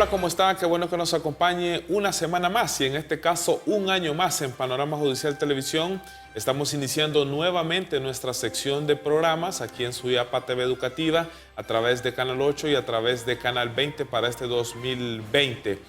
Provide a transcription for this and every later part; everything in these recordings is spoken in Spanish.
Hola, ¿cómo está? Qué bueno que nos acompañe una semana más y en este caso un año más en Panorama Judicial Televisión. Estamos iniciando nuevamente nuestra sección de programas aquí en Suyapa TV Educativa a través de Canal 8 y a través de Canal 20 para este 2020.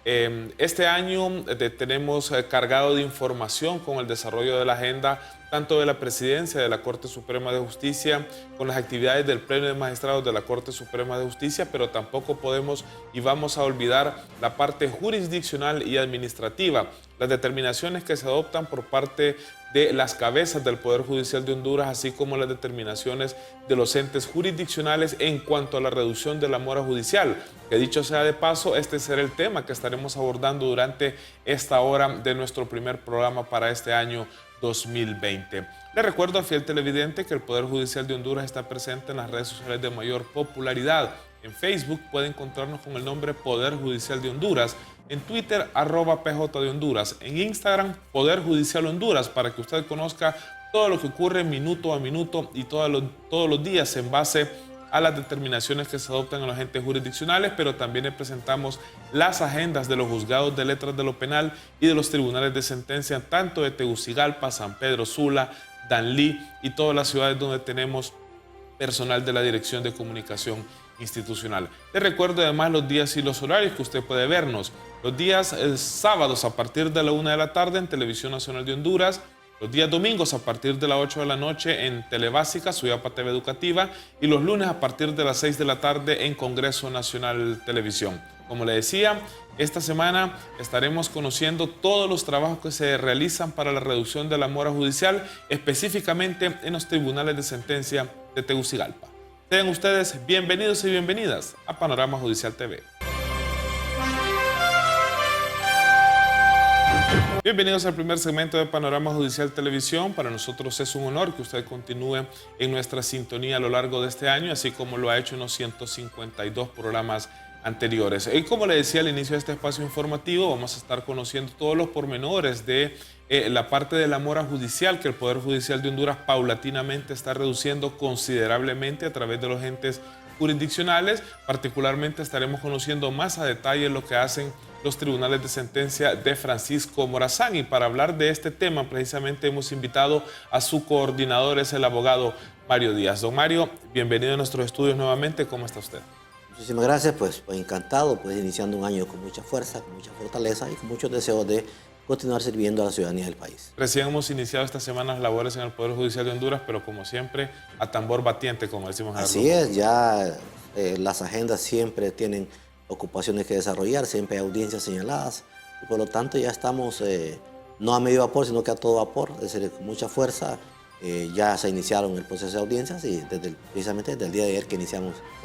Este año tenemos cargado de información con el desarrollo de la agenda tanto de la Presidencia de la Corte Suprema de Justicia, con las actividades del Pleno de Magistrados de la Corte Suprema de Justicia, pero tampoco podemos y vamos a olvidar la parte jurisdiccional y administrativa, las determinaciones que se adoptan por parte de las cabezas del Poder Judicial de Honduras, así como las determinaciones de los entes jurisdiccionales en cuanto a la reducción de la mora judicial, que dicho sea de paso, este será el tema que estaremos abordando durante esta hora de nuestro primer programa para este año 2020. Le recuerdo al fiel televidente que el Poder Judicial de Honduras está presente en las redes sociales de mayor popularidad. En Facebook puede encontrarnos con el nombre Poder Judicial de Honduras, en Twitter @PJ de Honduras, en Instagram Poder Judicial Honduras, para que usted conozca todo lo que ocurre minuto a minuto y todos los días en base a las determinaciones que se adoptan en los entes jurisdiccionales, pero también le presentamos las agendas de los juzgados de letras de lo penal y de los tribunales de sentencia, tanto de Tegucigalpa, San Pedro Sula, Danlí y todas las ciudades donde tenemos personal de la Dirección de Comunicación Institucional. Les recuerdo además los días y los horarios que usted puede vernos. Los días sábados a partir de la 1 de la tarde en Televisión Nacional de Honduras, los días domingos a partir de las 8 de la noche en Telebásica, Suyapa TV Educativa, y los lunes a partir de las 6 de la tarde en Congreso Nacional Televisión. Como le decía, esta semana estaremos conociendo todos los trabajos que se realizan para la reducción de la mora judicial, específicamente en los tribunales de sentencia de Tegucigalpa. Sean ustedes bienvenidos y bienvenidas a Panorama Judicial TV. Bienvenidos al primer segmento de Panorama Judicial Televisión. Para nosotros es un honor que usted continúe en nuestra sintonía a lo largo de este año, así como lo ha hecho en los 152 programas anteriores. Y como le decía al inicio de este espacio informativo, vamos a estar conociendo todos los pormenores de la parte de la mora judicial que el Poder Judicial de Honduras paulatinamente está reduciendo considerablemente a través de los entes jurisdiccionales. Particularmente estaremos conociendo más a detalle lo que hacen los tribunales de sentencia de Francisco Morazán, y para hablar de este tema precisamente hemos invitado a su coordinador, es el abogado Mario Díaz. Don Mario, bienvenido a nuestros estudios nuevamente, ¿cómo está usted? Muchísimas gracias, pues encantado, iniciando un año con mucha fuerza, con mucha fortaleza y con muchos deseos de continuar sirviendo a la ciudadanía del país. Recién hemos iniciado esta semana las labores en el Poder Judicial de Honduras, pero como siempre, a tambor batiente, como decimos en Así es, ya las agendas siempre tienen ocupaciones que desarrollar, siempre hay audiencias señaladas, y por lo tanto ya estamos no a medio vapor, sino que a todo vapor, es decir, con mucha fuerza. Ya se iniciaron el proceso de audiencias y precisamente desde el día de ayer que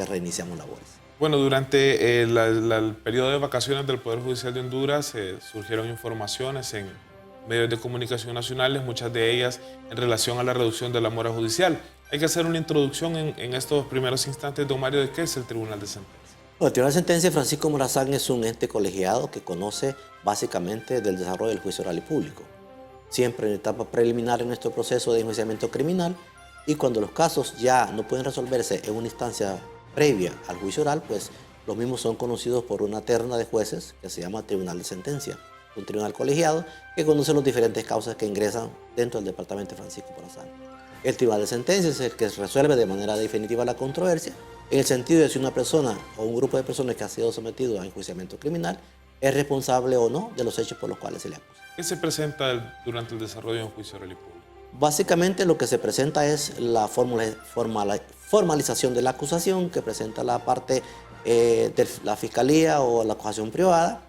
reiniciamos labores. Bueno, durante el periodo de vacaciones del Poder Judicial de Honduras surgieron informaciones en medios de comunicación nacionales, muchas de ellas en relación a la reducción de la mora judicial. Hay que hacer una introducción en estos primeros instantes, don Mario, de qué es el Tribunal de Sentencia. Bueno, el Tribunal de Sentencia de Francisco Morazán es un ente colegiado que conoce básicamente del desarrollo del juicio oral y público. Siempre en etapa preliminar en nuestro proceso de enjuiciamiento criminal, y cuando los casos ya no pueden resolverse en una instancia previa al juicio oral, pues los mismos son conocidos por una terna de jueces que se llama Tribunal de Sentencia, un tribunal colegiado que conoce las diferentes causas que ingresan dentro del departamento de Francisco Morazán. El Tribunal de Sentencia es el que resuelve de manera definitiva la controversia, en el sentido de si una persona o un grupo de personas que ha sido sometido a enjuiciamiento criminal es responsable o no de los hechos por los cuales se le acusa. ¿Qué se presenta durante el desarrollo de un juicio oral y público? Básicamente lo que se presenta es la formalización de la acusación que presenta la parte de la fiscalía o la acusación privada,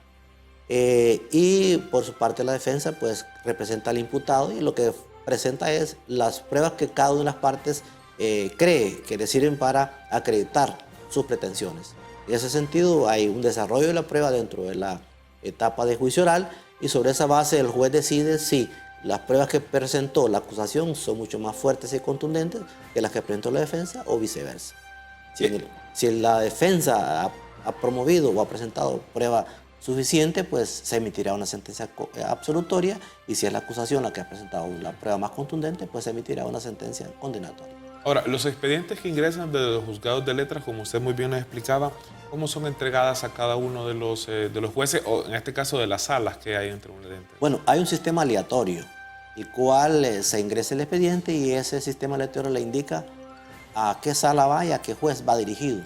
y por su parte la defensa pues representa al imputado, y lo que presenta es las pruebas que cada una de las partes cree que le sirven para acreditar sus pretensiones. En ese sentido hay un desarrollo de la prueba dentro de la etapa de juicio oral, y sobre esa base el juez decide si las pruebas que presentó la acusación son mucho más fuertes y contundentes que las que presentó la defensa, o viceversa. Si la defensa ha promovido o ha presentado prueba suficiente, pues se emitirá una sentencia absolutoria, y si es la acusación la que ha presentado la prueba más contundente, pues se emitirá una sentencia condenatoria. Ahora, los expedientes que ingresan de los juzgados de letras, como usted muy bien nos explicaba, ¿Cómo son entregadas a cada uno de los jueces, o en este caso de las salas que hay en tribunales de sentencia? Bueno, hay un sistema aleatorio, el cual se ingresa el expediente y ese sistema aleatorio le indica a qué sala va y a qué juez va dirigido.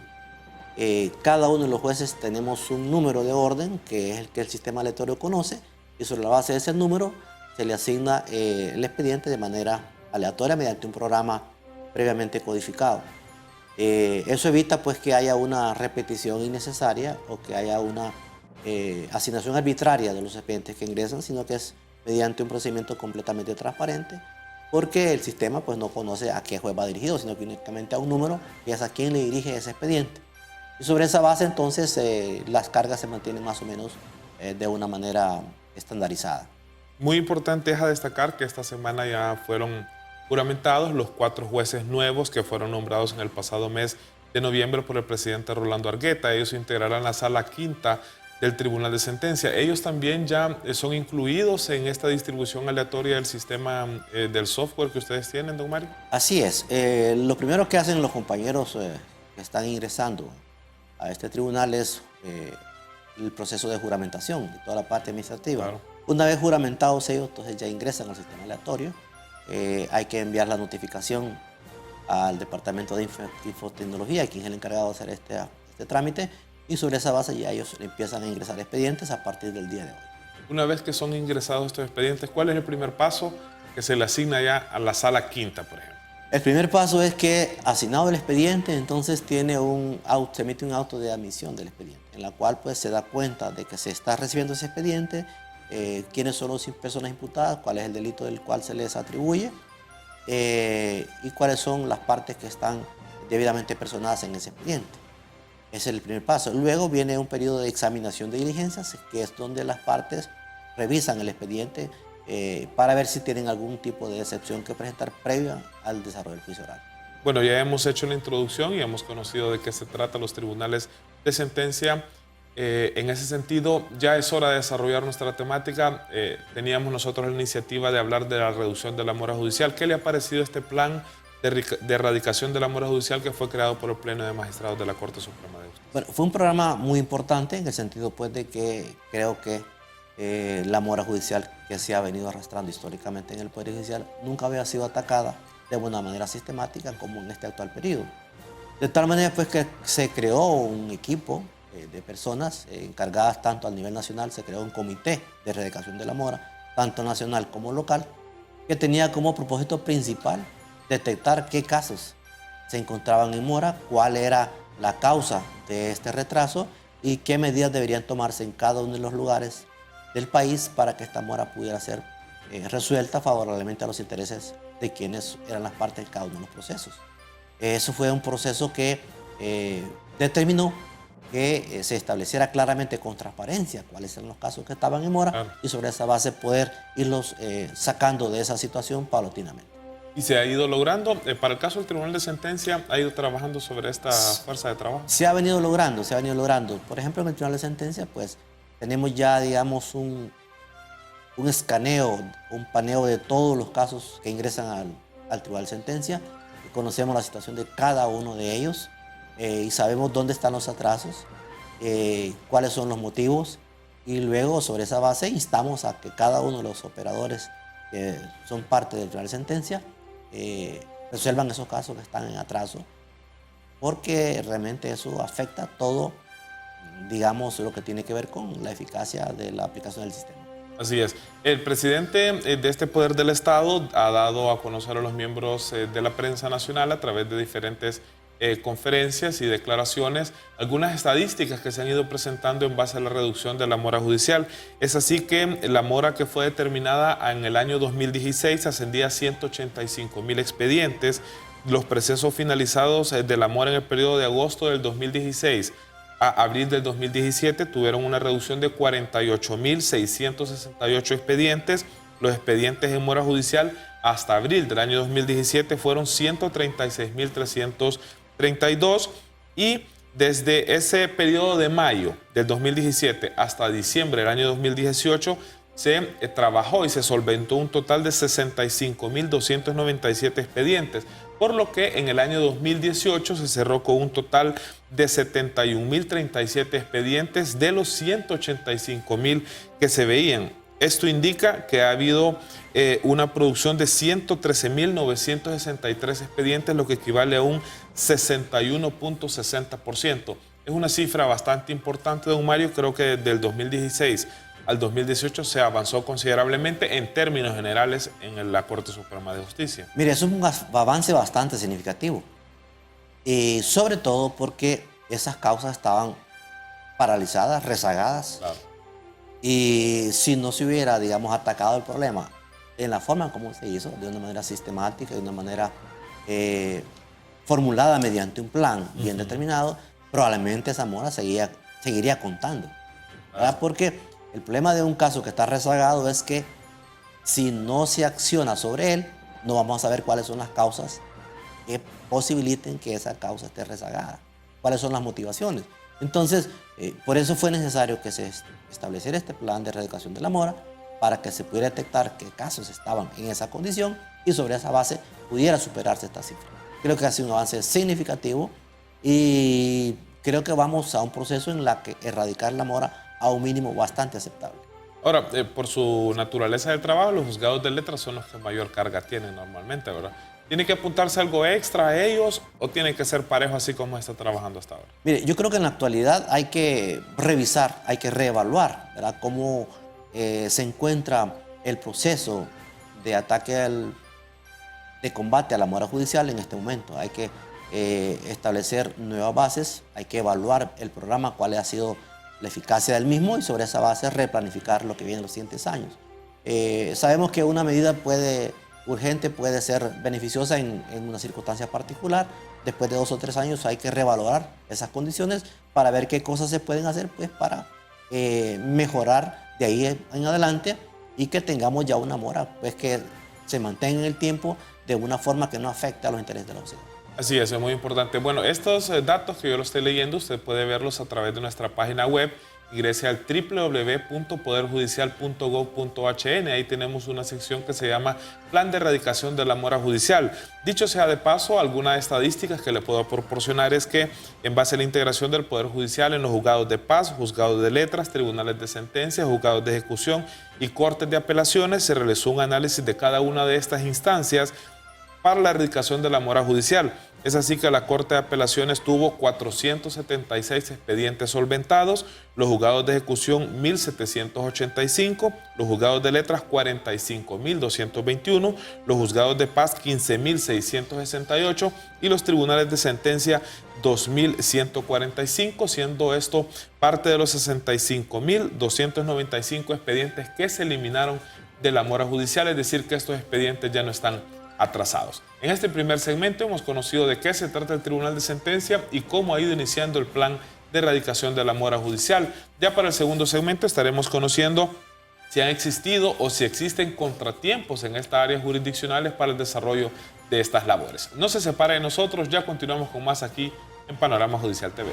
Cada uno de los jueces tenemos un número de orden, que es el que el sistema aleatorio conoce, y sobre la base de ese número se le asigna el expediente de manera aleatoria mediante un programa previamente codificado. Eso evita pues que haya una repetición innecesaria o que haya una asignación arbitraria de los expedientes que ingresan, sino que es mediante un procedimiento completamente transparente, porque el sistema pues no conoce a qué juez va dirigido, sino que únicamente a un número y es a quien le dirige ese expediente. Y sobre esa base entonces las cargas se mantienen más o menos de una manera estandarizada. Muy importante es a destacar que esta semana ya fueron juramentados los 4 jueces nuevos que fueron nombrados en el pasado mes de noviembre por el presidente Rolando Argueta. Ellos integrarán la sala quinta del Tribunal de Sentencia. Ellos también ya son incluidos en esta distribución aleatoria del sistema del software que ustedes tienen, don Mario. Así es. Lo primero que hacen los compañeros que están ingresando a este tribunal es el proceso de juramentación y toda la parte administrativa. Claro. Una vez juramentados ellos, entonces ya ingresan al sistema aleatorio. Hay que enviar la notificación al Departamento de Infotecnología, quien es el encargado de hacer este trámite, y sobre esa base ya ellos empiezan a ingresar expedientes a partir del día de hoy. Una vez que son ingresados estos expedientes, ¿cuál es el primer paso que se le asigna ya a la sala quinta, por ejemplo? El primer paso es que, asignado el expediente, entonces se emite un auto de admisión del expediente, en la cual pues se da cuenta de que se está recibiendo ese expediente, quiénes son las personas imputadas, cuál es el delito del cual se les atribuye y cuáles son las partes que están debidamente personadas en ese expediente. Ese es el primer paso. Luego viene un periodo de examinación de diligencias, que es donde las partes revisan el expediente para ver si tienen algún tipo de excepción que presentar previa al desarrollo del juicio oral. Bueno, ya hemos hecho la introducción y hemos conocido de qué se trata los tribunales de sentencia. En ese sentido, ya es hora de desarrollar nuestra temática. Teníamos nosotros la iniciativa de hablar de la reducción de la mora judicial. ¿Qué le ha parecido este plan de erradicación de la mora judicial que fue creado por el Pleno de Magistrados de la Corte Suprema de Justicia? Bueno, fue un programa muy importante en el sentido pues de que creo que la mora judicial que se ha venido arrastrando históricamente en el Poder Judicial nunca había sido atacada de una manera sistemática como en este actual periodo. De tal manera pues que se creó un equipo de personas encargadas tanto a nivel nacional, se creó un comité de erradicación de la mora, tanto nacional como local, que tenía como propósito principal detectar qué casos se encontraban en mora, cuál era la causa de este retraso y qué medidas deberían tomarse en cada uno de los lugares del país para que esta mora pudiera ser resuelta favorablemente a los intereses de quienes eran las partes de cada uno de los procesos. Eso fue un proceso que determinó que se estableciera claramente con transparencia cuáles eran los casos que estaban en mora, claro, y sobre esa base poder irlos sacando de esa situación paulatinamente. ¿Y se ha ido logrando? Para el caso del Tribunal de Sentencia, ¿ha ido trabajando sobre esta fuerza de trabajo? Se ha venido logrando, se ha venido logrando. Por ejemplo, en el Tribunal de Sentencia, pues, tenemos ya, digamos, un escaneo, un paneo de todos los casos que ingresan al Tribunal de Sentencia. Conocemos la situación de cada uno de ellos y sabemos dónde están los atrasos, cuáles son los motivos, y luego, sobre esa base, instamos a que cada uno de los operadores que son parte del Tribunal de Sentencia resuelvan esos casos que están en atraso, porque realmente eso afecta todo, digamos, lo que tiene que ver con la eficacia de la aplicación del sistema. Así es. El presidente de este Poder del Estado ha dado a conocer a los miembros de la prensa nacional a través de diferentes conferencias y declaraciones algunas estadísticas que se han ido presentando en base a la reducción de la mora judicial. Es así que la mora que fue determinada en el año 2016 ascendía a 185.000 expedientes. Los procesos finalizados de la mora en el periodo de agosto del 2016 a abril del 2017 tuvieron una reducción de 48.668 expedientes. Los expedientes en mora judicial hasta abril del año 2017 fueron 136.332 y desde ese periodo de mayo del 2017 hasta diciembre del año 2018 se trabajó y se solventó un total de 65.297 expedientes. por lo que en el año 2018 se cerró con un total de 71.037 expedientes de los 185.000 que se veían. Esto indica que ha habido una producción de 113.963 expedientes, lo que equivale a un 61.60%. Es una cifra bastante importante, don Mario. Creo que desde el 2016 al 2018 se avanzó considerablemente en términos generales en la Corte Suprema de Justicia. Mire, eso es un avance bastante significativo. Y sobre todo porque esas causas estaban paralizadas, rezagadas. Claro. Y si no se hubiera, digamos, atacado el problema en la forma como se hizo, de una manera sistemática, de una manera formulada mediante un plan bien determinado, probablemente esa mora seguiría contando. ¿Verdad? Porque el problema de un caso que está rezagado es que si no se acciona sobre él, no vamos a saber cuáles son las causas que posibiliten que esa causa esté rezagada, cuáles son las motivaciones. Entonces, por eso fue necesario que se estableciera este plan de erradicación de la mora para que se pudiera detectar qué casos estaban en esa condición y sobre esa base pudiera superarse esta cifra. Creo que ha sido un avance significativo y creo que vamos a un proceso en el que erradicar la mora a un mínimo bastante aceptable. Ahora, por su naturaleza de trabajo, los juzgados de letras son los que mayor carga tienen normalmente, ¿verdad? ¿Tiene que apuntarse algo extra a ellos o tiene que ser parejo así como está trabajando hasta ahora? Mire, yo creo que en la actualidad hay que revisar, hay que reevaluar, ¿verdad?, cómo se encuentra el proceso de ataque de combate a la mora judicial en este momento. Hay que establecer nuevas bases, hay que evaluar el programa, cuál ha sido la eficacia del mismo y sobre esa base replanificar lo que viene en los siguientes años. Sabemos que una medida urgente puede ser beneficiosa en una circunstancia particular. Después de 2 o 3 años hay que revalorar esas condiciones para ver qué cosas se pueden hacer pues, para mejorar de ahí en adelante y que tengamos ya una mora pues, que se mantenga en el tiempo de una forma que no afecte a los intereses de la sociedad. Así es muy importante. Bueno, estos datos que yo los estoy leyendo, usted puede verlos a través de nuestra página web. Ingrese al www.poderjudicial.gov.hn. Ahí tenemos una sección que se llama Plan de Erradicación de la Mora Judicial. Dicho sea de paso, algunas estadísticas que le puedo proporcionar es que en base a la integración del Poder Judicial en los juzgados de paz, juzgados de letras, tribunales de sentencia, juzgados de ejecución y cortes de apelaciones, se realizó un análisis de cada una de estas instancias para la erradicación de la mora judicial. Es así que la Corte de Apelaciones tuvo 476 expedientes solventados, los juzgados de ejecución 1.785, los juzgados de letras 45.221, los juzgados de paz 15.668 y los tribunales de sentencia 2.145, siendo esto parte de los 65.295 expedientes que se eliminaron de la mora judicial, es decir, que estos expedientes ya no están atrasados. En este primer segmento hemos conocido de qué se trata el Tribunal de Sentencia y cómo ha ido iniciando el plan de erradicación de la mora judicial. Ya para el segundo segmento estaremos conociendo si han existido o si existen contratiempos en estas áreas jurisdiccionales para el desarrollo de estas labores. No se separe de nosotros, ya continuamos con más aquí en Panorama Judicial TV.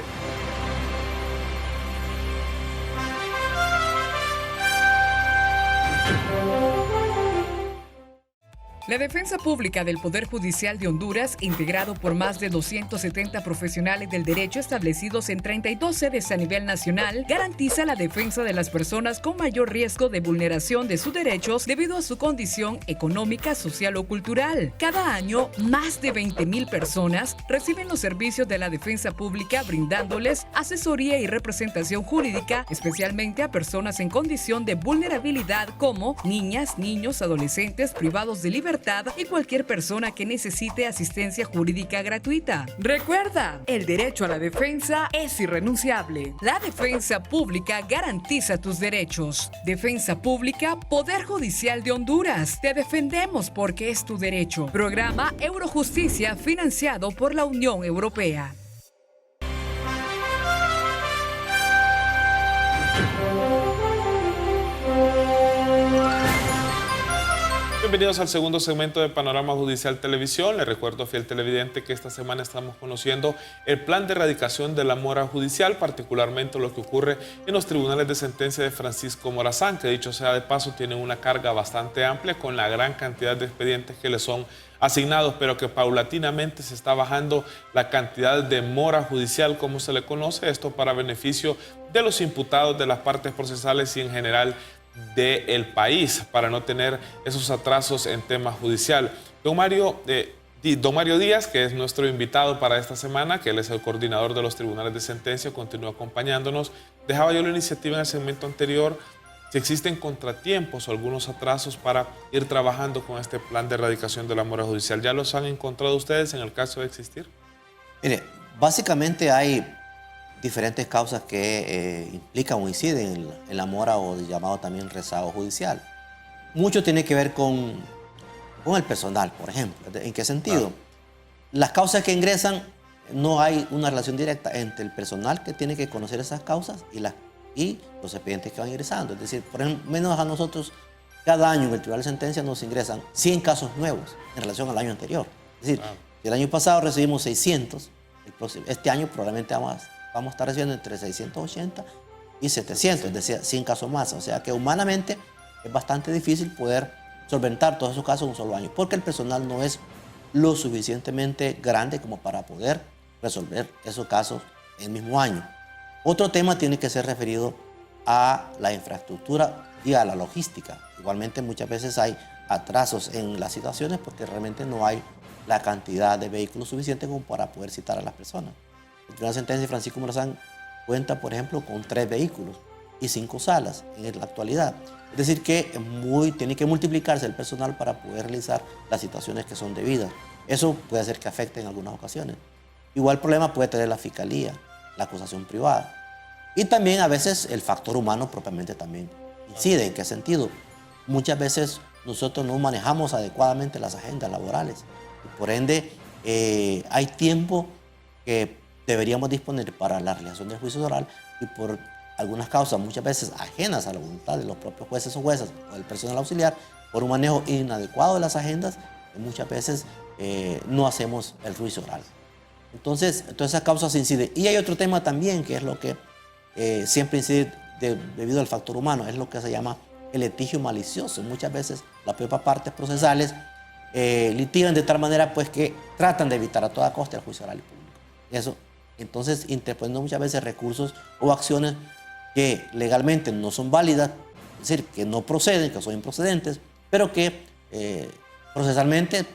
La Defensa Pública del Poder Judicial de Honduras, integrado por más de 270 profesionales del derecho establecidos en 32 sedes a nivel nacional, garantiza la defensa de las personas con mayor riesgo de vulneración de sus derechos debido a su condición económica, social o cultural. Cada año, más de 20,000 personas reciben los servicios de la Defensa Pública brindándoles asesoría y representación jurídica, especialmente a personas en condición de vulnerabilidad como niñas, niños, adolescentes privados de libertad y cualquier persona que necesite asistencia jurídica gratuita. Recuerda, el derecho a la defensa es irrenunciable. La Defensa Pública garantiza tus derechos. Defensa Pública, Poder Judicial de Honduras. Te defendemos porque es tu derecho. Programa Eurojusticia financiado por la Unión Europea. Bienvenidos al segundo segmento de Panorama Judicial Televisión. Le recuerdo, fiel televidente, que esta semana estamos conociendo el plan de erradicación de la mora judicial, particularmente lo que ocurre en los tribunales de sentencia de Francisco Morazán, que dicho sea de paso tienen una carga bastante amplia con la gran cantidad de expedientes que le son asignados, pero que paulatinamente se está bajando la cantidad de mora judicial, como se le conoce, esto para beneficio de los imputados, de las partes procesales y en general del país, para no tener esos atrasos en tema judicial. Don Mario Díaz, que es nuestro invitado para esta semana, que él es el coordinador de los tribunales de sentencia, continúa acompañándonos. Dejaba yo la iniciativa en el segmento anterior, si existen contratiempos o algunos atrasos para ir trabajando con este plan de erradicación de la mora judicial. ¿Ya los han encontrado ustedes en el caso de existir? Mire, básicamente hay diferentes causas que implican o inciden en la mora o llamado también rezago judicial. Mucho tiene que ver con el personal, por ejemplo. ¿En qué sentido? Claro. Las causas que ingresan, no hay una relación directa entre el personal que tiene que conocer esas causas y los expedientes que van ingresando. Es decir, por ejemplo, menos a nosotros, cada año en el Tribunal de Sentencia nos ingresan 100 casos nuevos en relación al año anterior. Es decir, el año pasado recibimos 600, este año probablemente vamos a estar recibiendo entre 680 y 700, es decir, 100 casos más. O sea que humanamente es bastante difícil poder solventar todos esos casos en un solo año, porque el personal no es lo suficientemente grande como para poder resolver esos casos en el mismo año. Otro tema tiene que ser referido a la infraestructura y a la logística. Igualmente muchas veces hay atrasos en las situaciones porque realmente no hay la cantidad de vehículos suficiente como para poder citar a las personas. El Tribunal de Sentencia de Francisco Morazán cuenta, por ejemplo, con 3 vehículos y 5 salas en la actualidad. Es decir, que tiene que multiplicarse el personal para poder realizar las situaciones que son debidas. Eso puede hacer que afecte en algunas ocasiones. Igual problema puede tener la fiscalía, la acusación privada. Y también a veces el factor humano propiamente también incide. ¿En qué sentido? Muchas veces nosotros no manejamos adecuadamente las agendas laborales. Y por ende, hay tiempo que deberíamos disponer para la realización del juicio oral y por algunas causas muchas veces ajenas a la voluntad de los propios jueces o juezas o del personal auxiliar, por un manejo inadecuado de las agendas, muchas veces no hacemos el juicio oral. Entonces, todas esas causas inciden. Y hay otro tema también que es lo que siempre incide debido al factor humano, es lo que se llama el litigio malicioso. Muchas veces las propias partes procesales litigan de tal manera pues que tratan de evitar a toda costa el juicio oral y público. Entonces, interponiendo muchas veces recursos o acciones que legalmente no son válidas, es decir, que no proceden, que son improcedentes, pero que procesalmente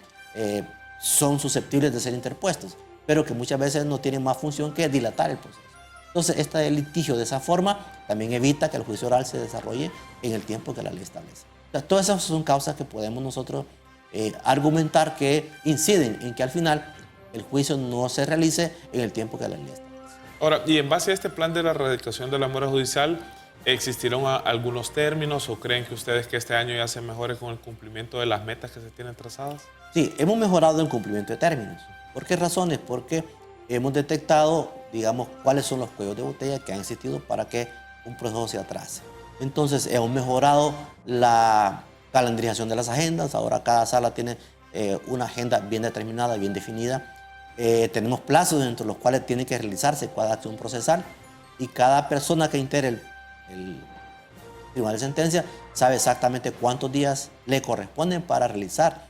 son susceptibles de ser interpuestos, pero que muchas veces no tienen más función que dilatar el proceso. Entonces, este litigio de esa forma también evita que el juicio oral se desarrolle en el tiempo que la ley establece. O sea, todas esas son causas que podemos nosotros argumentar que inciden en que al final el juicio no se realice en el tiempo que la ley establece. Ahora, y en base a este plan de la erradicación de la mora judicial, ¿existieron algunos términos o creen que ustedes que este año ya se mejore con el cumplimiento de las metas que se tienen trazadas? Sí, hemos mejorado el cumplimiento de términos. ¿Por qué razones? Porque hemos detectado, digamos, cuáles son los cuellos de botella que han existido para que un proceso se atrase. Entonces, hemos mejorado la calendarización de las agendas. Ahora cada sala tiene una agenda bien determinada, bien definida. Tenemos plazos dentro de los cuales tiene que realizarse cada acción procesal y cada persona que integre el tribunal de sentencia sabe exactamente cuántos días le corresponden para realizar,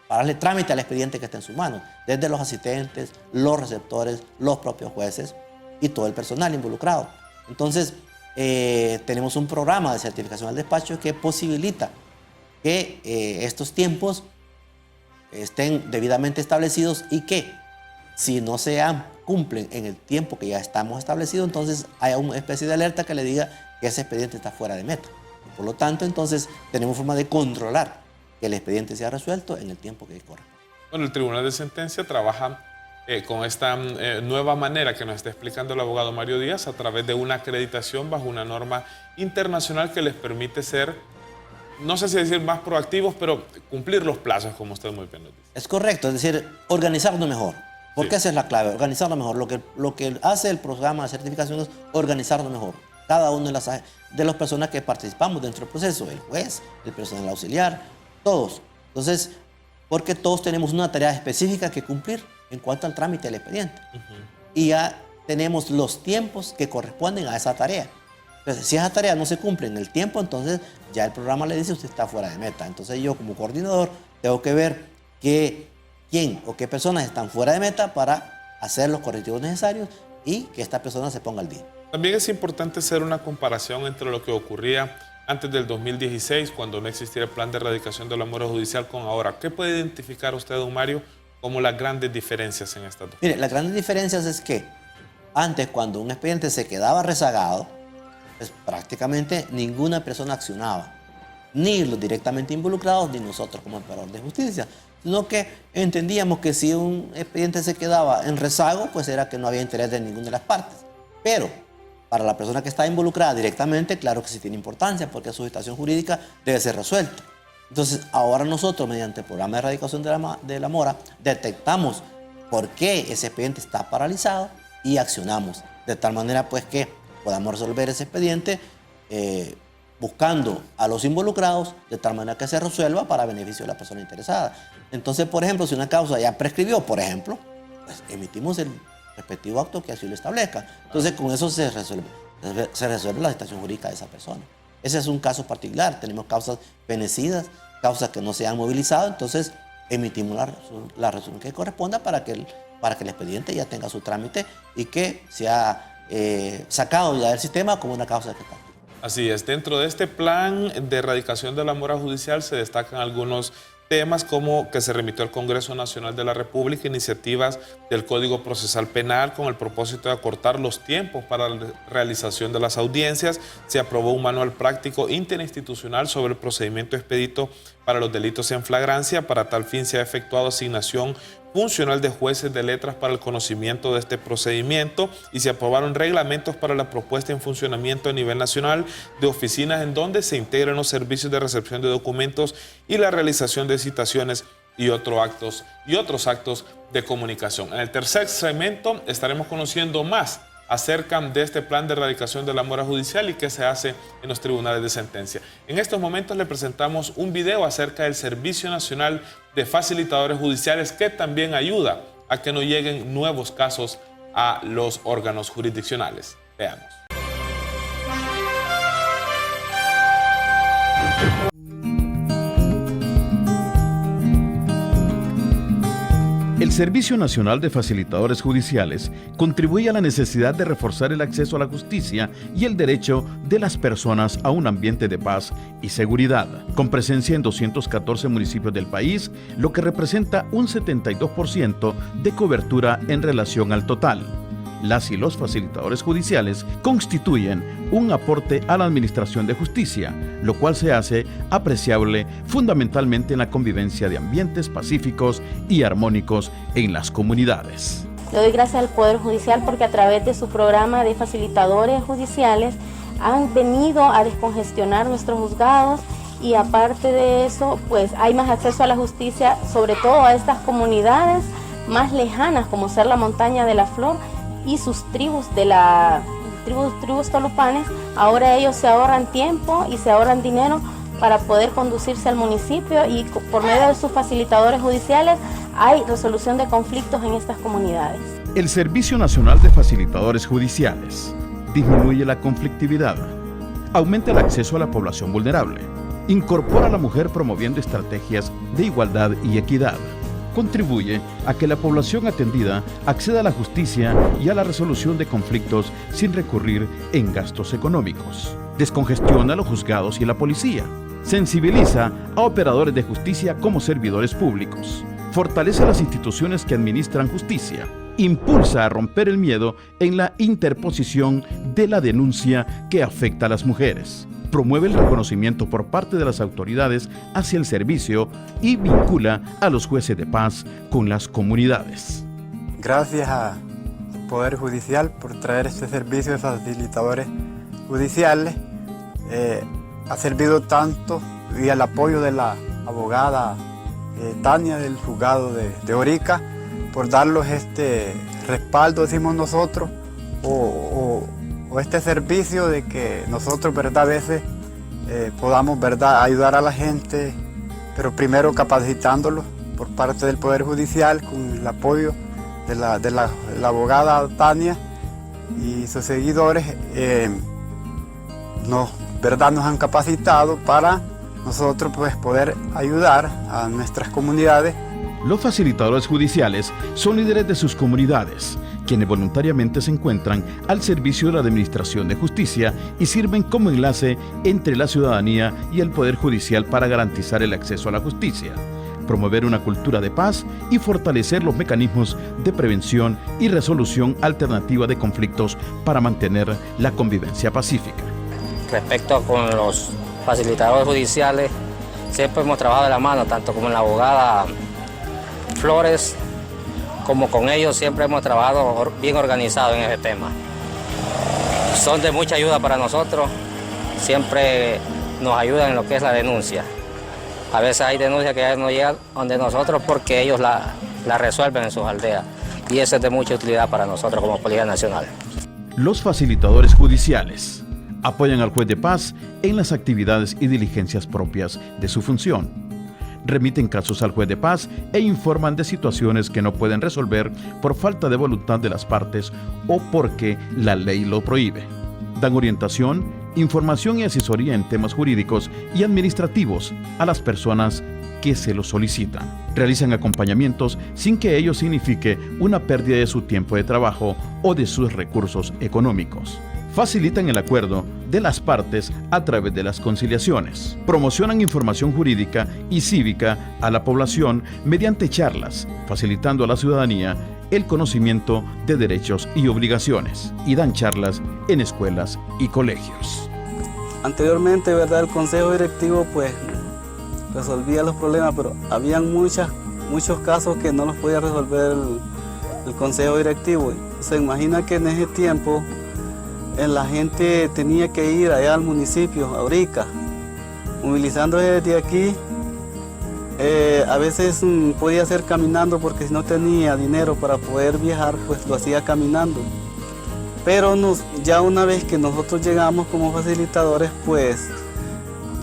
para darle trámite al expediente que está en sus manos, desde los asistentes, los receptores, los propios jueces y todo el personal involucrado. Entonces, tenemos un programa de certificación al despacho que posibilita que estos tiempos estén debidamente establecidos y que si no cumplen en el tiempo que ya estamos establecidos, entonces hay una especie de alerta que le diga que ese expediente está fuera de meta. Y por lo tanto, entonces tenemos forma de controlar que el expediente sea resuelto en el tiempo que corresponde. Bueno, el Tribunal de Sentencia trabaja con esta nueva manera que nos está explicando el abogado Mario Díaz a través de una acreditación bajo una norma internacional que les permite ser, no sé si decir más proactivos, pero cumplir los plazos, como usted muy bien lo dice. Es correcto, es decir, organizarnos mejor. Porque esa es la clave, organizarlo mejor. Lo que hace el programa de certificación es organizarlo mejor. Cada uno de las personas que participamos dentro del proceso, el juez, el personal auxiliar, todos. Entonces, porque todos tenemos una tarea específica que cumplir en cuanto al trámite del expediente. Y ya tenemos los tiempos que corresponden a esa tarea. Entonces, si esa tarea no se cumple en el tiempo, entonces ya el programa le dice usted está fuera de meta. Entonces yo como coordinador tengo que ver quién o qué personas están fuera de meta para hacer los correctivos necesarios y que esta persona se ponga al día. También es importante hacer una comparación entre lo que ocurría antes del 2016, cuando no existía el plan de erradicación de la mora judicial, con ahora. ¿Qué puede identificar usted, don Mario, como las grandes diferencias en estas dos? Mire, las grandes diferencias es que antes, cuando un expediente se quedaba rezagado, pues prácticamente ninguna persona accionaba, ni los directamente involucrados, ni nosotros como operadores de justicia, sino que entendíamos que si un expediente se quedaba en rezago, pues era que no había interés de ninguna de las partes. Pero para la persona que está involucrada directamente, claro que sí tiene importancia, porque su situación jurídica debe ser resuelta. Entonces, ahora nosotros, mediante el programa de erradicación de la mora, detectamos por qué ese expediente está paralizado y accionamos, de tal manera pues que podamos resolver ese expediente buscando a los involucrados de tal manera que se resuelva para beneficio de la persona interesada. Entonces, por ejemplo, si una causa ya prescribió, por ejemplo, pues emitimos el respectivo acto que así lo establezca. Entonces, con eso se resuelve la situación jurídica de esa persona. Ese es un caso particular. Tenemos causas fenecidas, causas que no se han movilizado, entonces emitimos la resolución que corresponda para que el expediente ya tenga su trámite y que sea sacado ya del sistema como una causa de rescate. Así es, dentro de este plan de erradicación de la mora judicial se destacan algunos temas como que se remitió al Congreso Nacional de la República iniciativas del Código Procesal Penal con el propósito de acortar los tiempos para la realización de las audiencias. Se aprobó un manual práctico interinstitucional sobre el procedimiento expedito para los delitos en flagrancia. Para tal fin se ha efectuado asignación funcional de jueces de letras para el conocimiento de este procedimiento y se aprobaron reglamentos para la propuesta en funcionamiento a nivel nacional de oficinas en donde se integran los servicios de recepción de documentos y la realización de citaciones y otros actos de comunicación. En el tercer segmento estaremos conociendo más acerca de este plan de erradicación de la mora judicial y qué se hace en los tribunales de sentencia. En estos momentos le presentamos un video acerca del Servicio Nacional de Facilitadores Judiciales que también ayuda a que no lleguen nuevos casos a los órganos jurisdiccionales. Veamos. El Servicio Nacional de Facilitadores Judiciales contribuye a la necesidad de reforzar el acceso a la justicia y el derecho de las personas a un ambiente de paz y seguridad, con presencia en 214 municipios del país, lo que representa un 72% de cobertura en relación al total. Las y los facilitadores judiciales constituyen un aporte a la administración de justicia, lo cual se hace apreciable fundamentalmente en la convivencia de ambientes pacíficos y armónicos en las comunidades. Le doy gracias al Poder Judicial porque a través de su programa de facilitadores judiciales han venido a descongestionar nuestros juzgados y aparte de eso, pues hay más acceso a la justicia, sobre todo a estas comunidades más lejanas como ser la Montaña de la Flor y sus tribus tribus tolupanes. Ahora ellos se ahorran tiempo y se ahorran dinero para poder conducirse al municipio y por medio de sus facilitadores judiciales hay resolución de conflictos en estas comunidades. El Servicio Nacional de Facilitadores Judiciales disminuye la conflictividad, aumenta el acceso a la población vulnerable, incorpora a la mujer promoviendo estrategias de igualdad y equidad, contribuye a que la población atendida acceda a la justicia y a la resolución de conflictos sin recurrir en gastos económicos. Descongestiona a los juzgados y la policía. Sensibiliza a operadores de justicia como servidores públicos. Fortalece las instituciones que administran justicia. Impulsa a romper el miedo en la interposición de la denuncia que afecta a las mujeres. Promueve el reconocimiento por parte de las autoridades hacia el servicio y vincula a los jueces de paz con las comunidades. Gracias al Poder Judicial por traer este servicio de facilitadores judiciales. Ha servido tanto y al apoyo de la abogada Tania del juzgado de Orica por darnos este respaldo, decimos nosotros, o este servicio de que nosotros, verdad, a veces podamos, verdad, ayudar a la gente pero primero capacitándolos por parte del Poder Judicial con el apoyo de la abogada Tania y sus seguidores. Nos han capacitado para nosotros pues, poder ayudar a nuestras comunidades. Los facilitadores judiciales son líderes de sus comunidades, quienes voluntariamente se encuentran al servicio de la Administración de Justicia y sirven como enlace entre la ciudadanía y el Poder Judicial para garantizar el acceso a la justicia, promover una cultura de paz y fortalecer los mecanismos de prevención y resolución alternativa de conflictos para mantener la convivencia pacífica. Respecto con los facilitadores judiciales, siempre hemos trabajado de la mano, tanto como la abogada Flores, como con ellos siempre hemos trabajado bien organizado en ese tema. Son de mucha ayuda para nosotros, siempre nos ayudan en lo que es la denuncia. A veces hay denuncias que ya no llegan donde nosotros porque ellos la resuelven en sus aldeas y eso es de mucha utilidad para nosotros como Policía Nacional. Los facilitadores judiciales apoyan al juez de paz en las actividades y diligencias propias de su función. Remiten casos al juez de paz e informan de situaciones que no pueden resolver por falta de voluntad de las partes o porque la ley lo prohíbe. Dan orientación, información y asesoría en temas jurídicos y administrativos a las personas que se lo solicitan. Realizan acompañamientos sin que ello signifique una pérdida de su tiempo de trabajo o de sus recursos económicos. Facilitan el acuerdo de las partes a través de las conciliaciones. Promocionan información jurídica y cívica a la población mediante charlas, facilitando a la ciudadanía el conocimiento de derechos y obligaciones. Y dan charlas en escuelas y colegios. Anteriormente, ¿verdad? El consejo directivo pues resolvía los problemas, pero habían muchos casos que no los podía resolver el consejo directivo. Se imagina que en ese tiempo la gente tenía que ir allá al municipio, a Urica, movilizándose desde aquí. A veces podía hacer caminando porque si no tenía dinero para poder viajar, pues lo hacía caminando. Pero ya una vez que nosotros llegamos como facilitadores, pues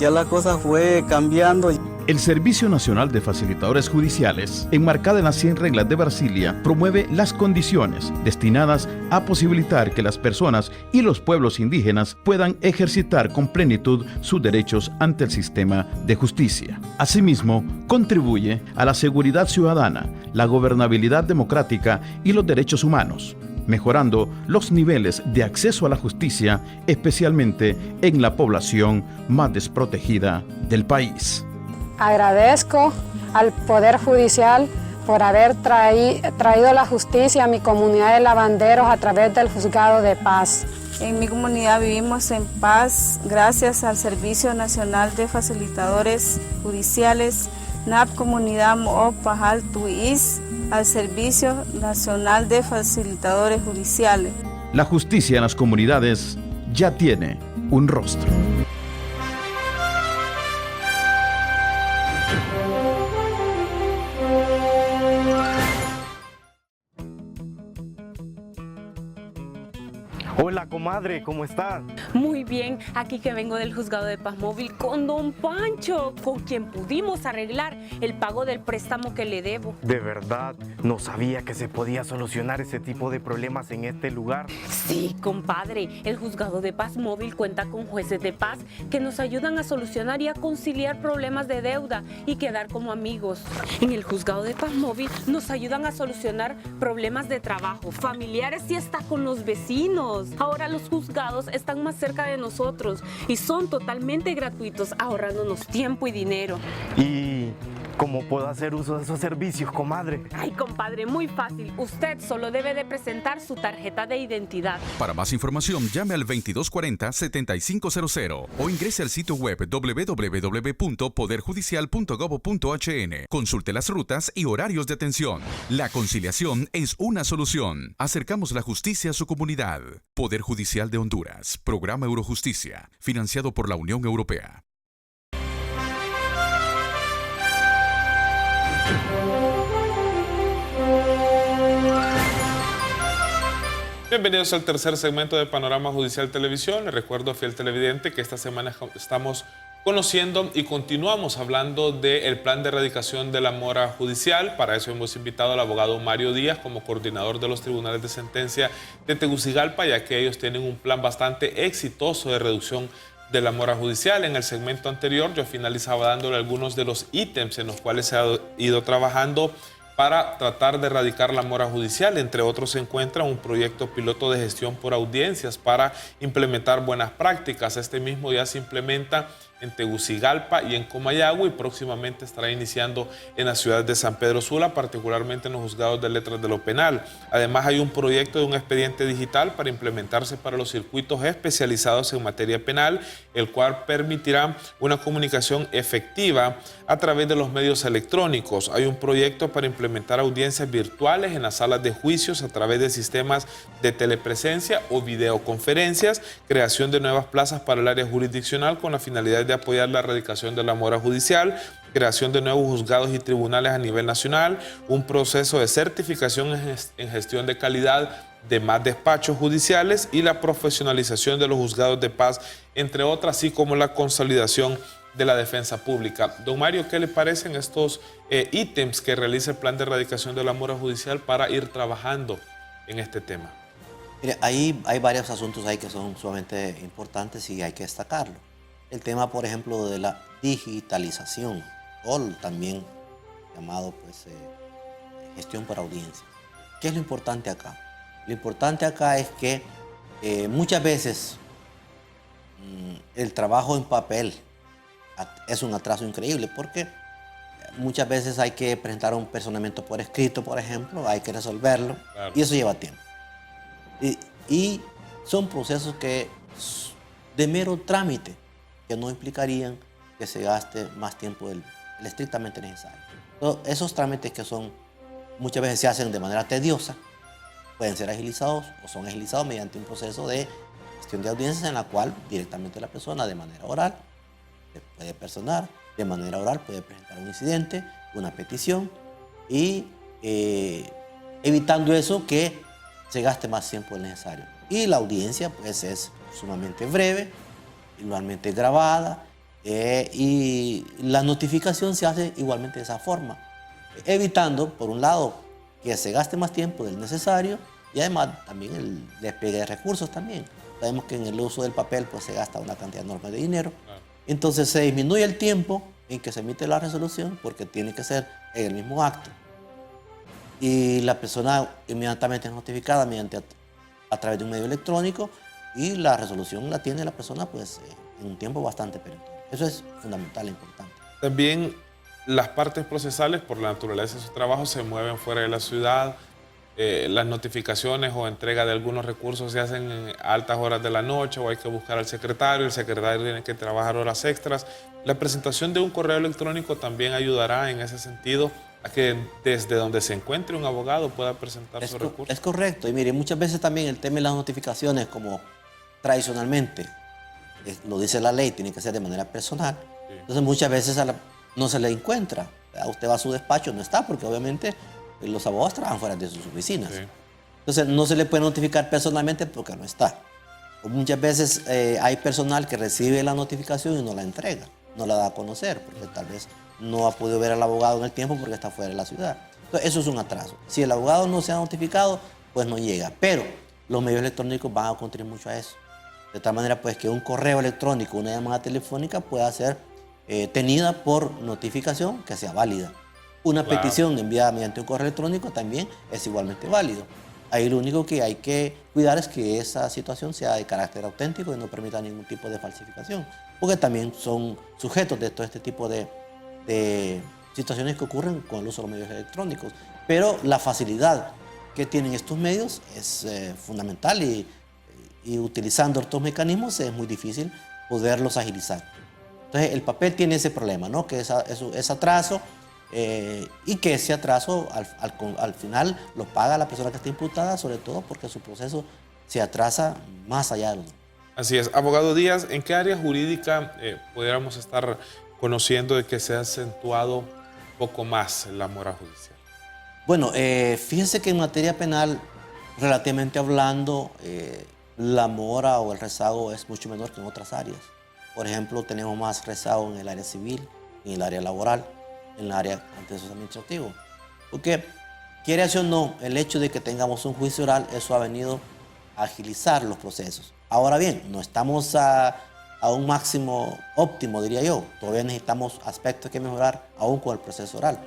ya la cosa fue cambiando. El Servicio Nacional de Facilitadores Judiciales, enmarcada en las 100 reglas de Brasilia, promueve las condiciones destinadas a posibilitar que las personas y los pueblos indígenas puedan ejercitar con plenitud sus derechos ante el sistema de justicia. Asimismo, contribuye a la seguridad ciudadana, la gobernabilidad democrática y los derechos humanos, mejorando los niveles de acceso a la justicia, especialmente en la población más desprotegida del país. Agradezco al Poder Judicial por haber traído la justicia a mi comunidad de lavanderos a través del Juzgado de Paz. En mi comunidad vivimos en paz gracias al Servicio Nacional de Facilitadores Judiciales, NAP Comunidad Mo'o Pajal Tuís, al Servicio Nacional de Facilitadores Judiciales. La justicia en las comunidades ya tiene un rostro. Hola, comadre, ¿cómo estás? Muy bien, aquí que vengo del Juzgado de Paz Móvil con don Pancho, con quien pudimos arreglar el pago del préstamo que le debo. De verdad, no sabía que se podía solucionar ese tipo de problemas en este lugar. Sí, compadre, el Juzgado de Paz Móvil cuenta con jueces de paz que nos ayudan a solucionar y a conciliar problemas de deuda y quedar como amigos. En el Juzgado de Paz Móvil nos ayudan a solucionar problemas de trabajo, familiares y hasta con los vecinos. Ahora los juzgados están más cerca de nosotros y son totalmente gratuitos, ahorrándonos tiempo y dinero. ¿Y cómo puedo hacer uso de esos servicios, comadre? Ay, compadre, muy fácil. Usted solo debe de presentar su tarjeta de identidad. Para más información, llame al 2240-7500 o ingrese al sitio web www.poderjudicial.gov.hn. Consulte las rutas y horarios de atención. La conciliación es una solución. Acercamos la justicia a su comunidad. Poder Judicial de Honduras. Programa Eurojusticia. Financiado por la Unión Europea. Bienvenidos al tercer segmento de Panorama Judicial Televisión. Les recuerdo, fiel televidente, que esta semana estamos conociendo y continuamos hablando del plan de erradicación de la mora judicial. Para eso hemos invitado al abogado Mario Díaz como coordinador de los tribunales de sentencia de Tegucigalpa, ya que ellos tienen un plan bastante exitoso de reducción de la mora judicial. En el segmento anterior yo finalizaba dándole algunos de los ítems en los cuales se ha ido trabajando para tratar de erradicar la mora judicial. Entre otros se encuentra un proyecto piloto de gestión por audiencias para implementar buenas prácticas. Este mismo ya se implementa en Tegucigalpa y en Comayagua y próximamente estará iniciando en la ciudad de San Pedro Sula, particularmente en los juzgados de letras de lo penal. Además hay un proyecto de un expediente digital para implementarse para los circuitos especializados en materia penal, el cual permitirá una comunicación efectiva a través de los medios electrónicos. Hay un proyecto para implementar audiencias virtuales en las salas de juicios a través de sistemas de telepresencia o videoconferencias, creación de nuevas plazas para el área jurisdiccional con la finalidad de apoyar la erradicación de la mora judicial, creación de nuevos juzgados y tribunales a nivel nacional, un proceso de certificación en gestión de calidad de más despachos judiciales y la profesionalización de los juzgados de paz, entre otras, así como la consolidación de la defensa pública. Don Mario, ¿qué le parecen estos ítems que realiza el plan de erradicación de la mora judicial para ir trabajando en este tema? Mire, hay varios asuntos ahí que son sumamente importantes y hay que destacarlo. El tema, por ejemplo, de la digitalización, o también llamado pues, gestión por audiencia. ¿Qué es lo importante acá? Lo importante acá es que muchas veces el trabajo en papel es un atraso increíble porque muchas veces hay que presentar un personamiento por escrito, por ejemplo, hay que resolverlo, claro, y eso lleva tiempo. Y son procesos que de mero trámite, que no implicarían que se gaste más tiempo del estrictamente necesario. Entonces, esos trámites que muchas veces se hacen de manera tediosa, pueden ser agilizados o son agilizados mediante un proceso de gestión de audiencias en la cual directamente la persona de manera oral se puede personar, de manera oral puede presentar un incidente, una petición y evitando eso que se gaste más tiempo del necesario. Y la audiencia pues es sumamente breve, igualmente grabada y la notificación se hace igualmente de esa forma, evitando por un lado que se gaste más tiempo del necesario y además también el despliegue de recursos también. Sabemos que en el uso del papel pues se gasta una cantidad enorme de dinero, entonces se disminuye el tiempo en que se emite la resolución porque tiene que ser en el mismo acto y la persona inmediatamente es notificada a través de un medio electrónico y la resolución la tiene la persona pues en un tiempo bastante perentorio. Eso es fundamental e importante. También las partes procesales, por la naturaleza de su trabajo, se mueven fuera de la ciudad. Las notificaciones o entrega de algunos recursos se hacen en altas horas de la noche o hay que buscar al secretario, el secretario tiene que trabajar horas extras. La presentación de un correo electrónico también ayudará en ese sentido a que desde donde se encuentre un abogado pueda presentar su recurso. Es correcto. Y mire, muchas veces también el tema de las notificaciones, como tradicionalmente lo dice la ley, tiene que ser de manera personal. Sí. Entonces muchas veces no se le encuentra. Usted va a su despacho, no está, porque obviamente los abogados trabajan fuera de sus oficinas. Sí. Entonces no se le puede notificar personalmente porque no está. O muchas veces hay personal que recibe la notificación y no la entrega, no la da a conocer, porque tal vez no ha podido ver al abogado en el tiempo porque está fuera de la ciudad. Entonces eso es un atraso. Si el abogado no se ha notificado, pues no llega. Pero los medios electrónicos van a contribuir mucho a eso. De tal manera pues que un correo electrónico, una llamada telefónica pueda ser tenida por notificación que sea válida. Una petición enviada mediante un correo electrónico también es igualmente válido. Ahí lo único que hay que cuidar es que esa situación sea de carácter auténtico y no permita ningún tipo de falsificación, porque también son sujetos de todo este tipo de situaciones que ocurren con el uso de los medios electrónicos. Pero la facilidad que tienen estos medios es fundamental y utilizando estos mecanismos es muy difícil poderlos agilizar. Entonces el papel tiene ese problema, ¿no? Que es atraso y que ese atraso al final lo paga la persona que está imputada, sobre todo porque su proceso se atrasa más allá de lo normal. Así es. Abogado Díaz, ¿en qué área jurídica pudiéramos estar conociendo de que se ha acentuado un poco más la mora judicial? Bueno, fíjense que en materia penal, relativamente hablando, la mora o el rezago es mucho menor que en otras áreas. Por ejemplo, tenemos más rezago en el área civil, en el área laboral, en el área contencioso administrativo. Porque, quiere o no, el hecho de que tengamos un juicio oral, eso ha venido a agilizar los procesos. Ahora bien, no estamos a un máximo óptimo, diría yo. Todavía necesitamos aspectos que mejorar aún con el proceso oral.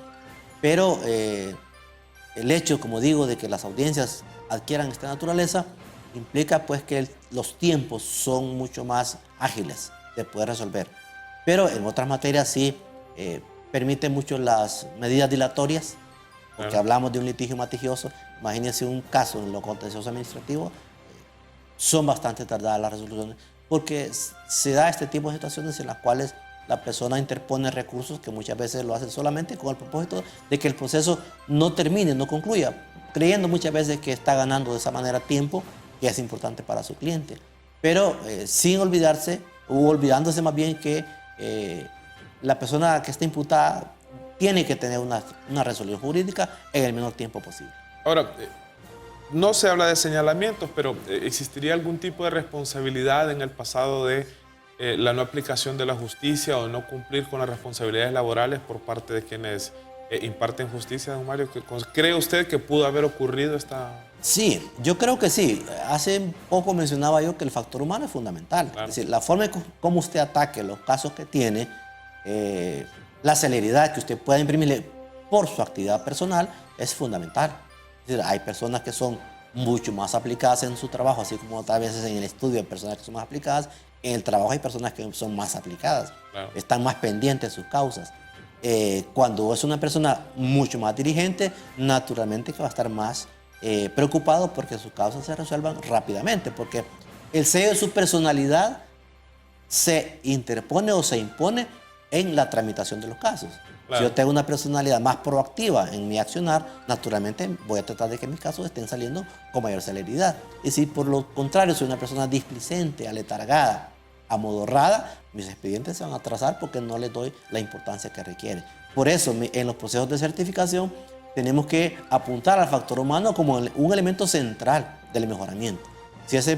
Pero el hecho, como digo, de que las audiencias adquieran esta naturaleza, implica pues que los tiempos son mucho más ágiles de poder resolver. Pero en otras materias sí permiten mucho las medidas dilatorias, porque hablamos de un litigio litigioso. Imagínense un caso en lo contencioso administrativo, son bastante tardadas las resoluciones, porque se da este tipo de situaciones en las cuales la persona interpone recursos que muchas veces lo hacen solamente con el propósito de que el proceso no termine, no concluya, creyendo muchas veces que está ganando de esa manera tiempo que es importante para su cliente. Pero sin olvidarse, o olvidándose más bien que la persona que está imputada tiene que tener una resolución jurídica en el menor tiempo posible. Ahora, no se habla de señalamientos, pero ¿existiría algún tipo de responsabilidad en el pasado de la no aplicación de la justicia o no cumplir con las responsabilidades laborales por parte de quienes imparten justicia, don Mario? ¿Cree usted que pudo haber ocurrido esta...? Sí, yo creo que sí. Hace poco mencionaba yo que el factor humano es fundamental. Claro. Es decir, la forma en cómo usted ataque los casos que tiene, la celeridad que usted pueda imprimirle por su actividad personal es fundamental. Es decir, hay personas que son mucho más aplicadas en su trabajo, así como otras veces en el estudio hay personas que son más aplicadas, en el trabajo hay personas que son más aplicadas, claro, están más pendientes de sus causas. Cuando es una persona mucho más dirigente, naturalmente que va a estar más preocupado porque sus causas se resuelvan rápidamente, porque el sello de su personalidad se interpone o se impone en la tramitación de los casos. Claro. Si yo tengo una personalidad más proactiva en mi accionar, naturalmente voy a tratar de que mis casos estén saliendo con mayor celeridad. Y si por lo contrario soy una persona displicente, aletargada, amodorrada, mis expedientes se van a atrasar porque no les doy la importancia que requieren. Por eso, en los procesos de certificación tenemos que apuntar al factor humano como un elemento central del mejoramiento. Si ese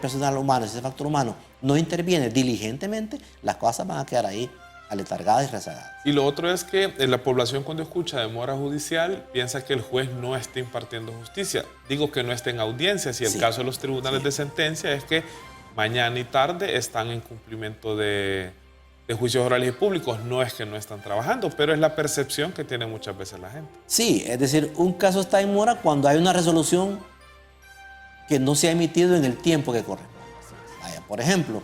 personal humano, si ese factor humano no interviene diligentemente, las cosas van a quedar ahí aletargadas y rezagadas. Y lo otro es que la población, cuando escucha demora judicial, piensa que el juez no está impartiendo justicia. Digo que no está en audiencia. Si el caso de los tribunales de sentencia es que mañana y tarde están en cumplimiento de juicios orales y públicos. No es que no están trabajando, pero es la percepción que tiene muchas veces la gente. Sí, es decir, un caso está en mora cuando hay una resolución que no se ha emitido en el tiempo que corresponde. Vaya, por ejemplo,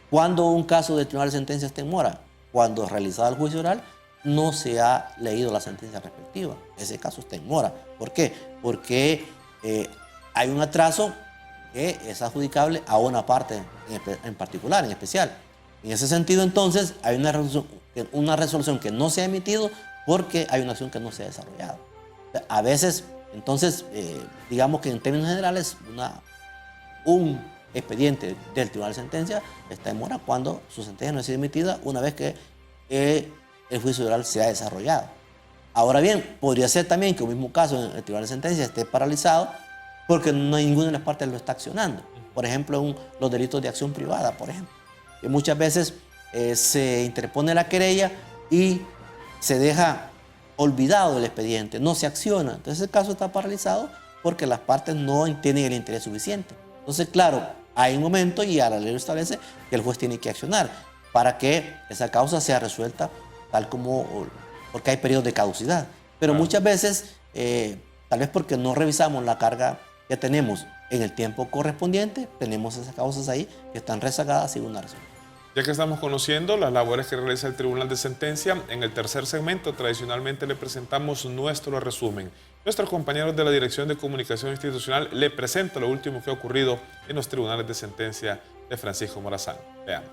cuando un caso de tribunal de sentencia está en mora, cuando realizado el juicio oral no se ha leído la sentencia respectiva. Ese caso está en mora. ¿Por qué? Porque hay un atraso que es adjudicable a una parte en particular, en especial. En ese sentido, entonces, hay una resolución que no se ha emitido porque hay una acción que no se ha desarrollado. A veces, entonces, digamos que en términos generales, un expediente del tribunal de sentencia está en mora cuando su sentencia no ha sido emitida una vez que el juicio oral se ha desarrollado. Ahora bien, podría ser también que un mismo caso en el tribunal de sentencia esté paralizado porque no ninguna de las partes lo está accionando. Por ejemplo, los delitos de acción privada, por ejemplo. Que muchas veces se interpone la querella y se deja olvidado el expediente, no se acciona. Entonces el caso está paralizado porque las partes no tienen el interés suficiente. Entonces, claro, hay un momento y a la ley lo establece que el juez tiene que accionar para que esa causa sea resuelta tal como, porque hay periodos de caducidad. Pero muchas veces, tal vez porque no revisamos la carga que tenemos en el tiempo correspondiente, tenemos esas causas ahí que están rezagadas sin una resolución. Ya que estamos conociendo las labores que realiza el Tribunal de Sentencia, en el tercer segmento tradicionalmente le presentamos nuestro resumen. Nuestros compañeros de la Dirección de Comunicación Institucional le presentan lo último que ha ocurrido en los tribunales de sentencia de Francisco Morazán. Veamos.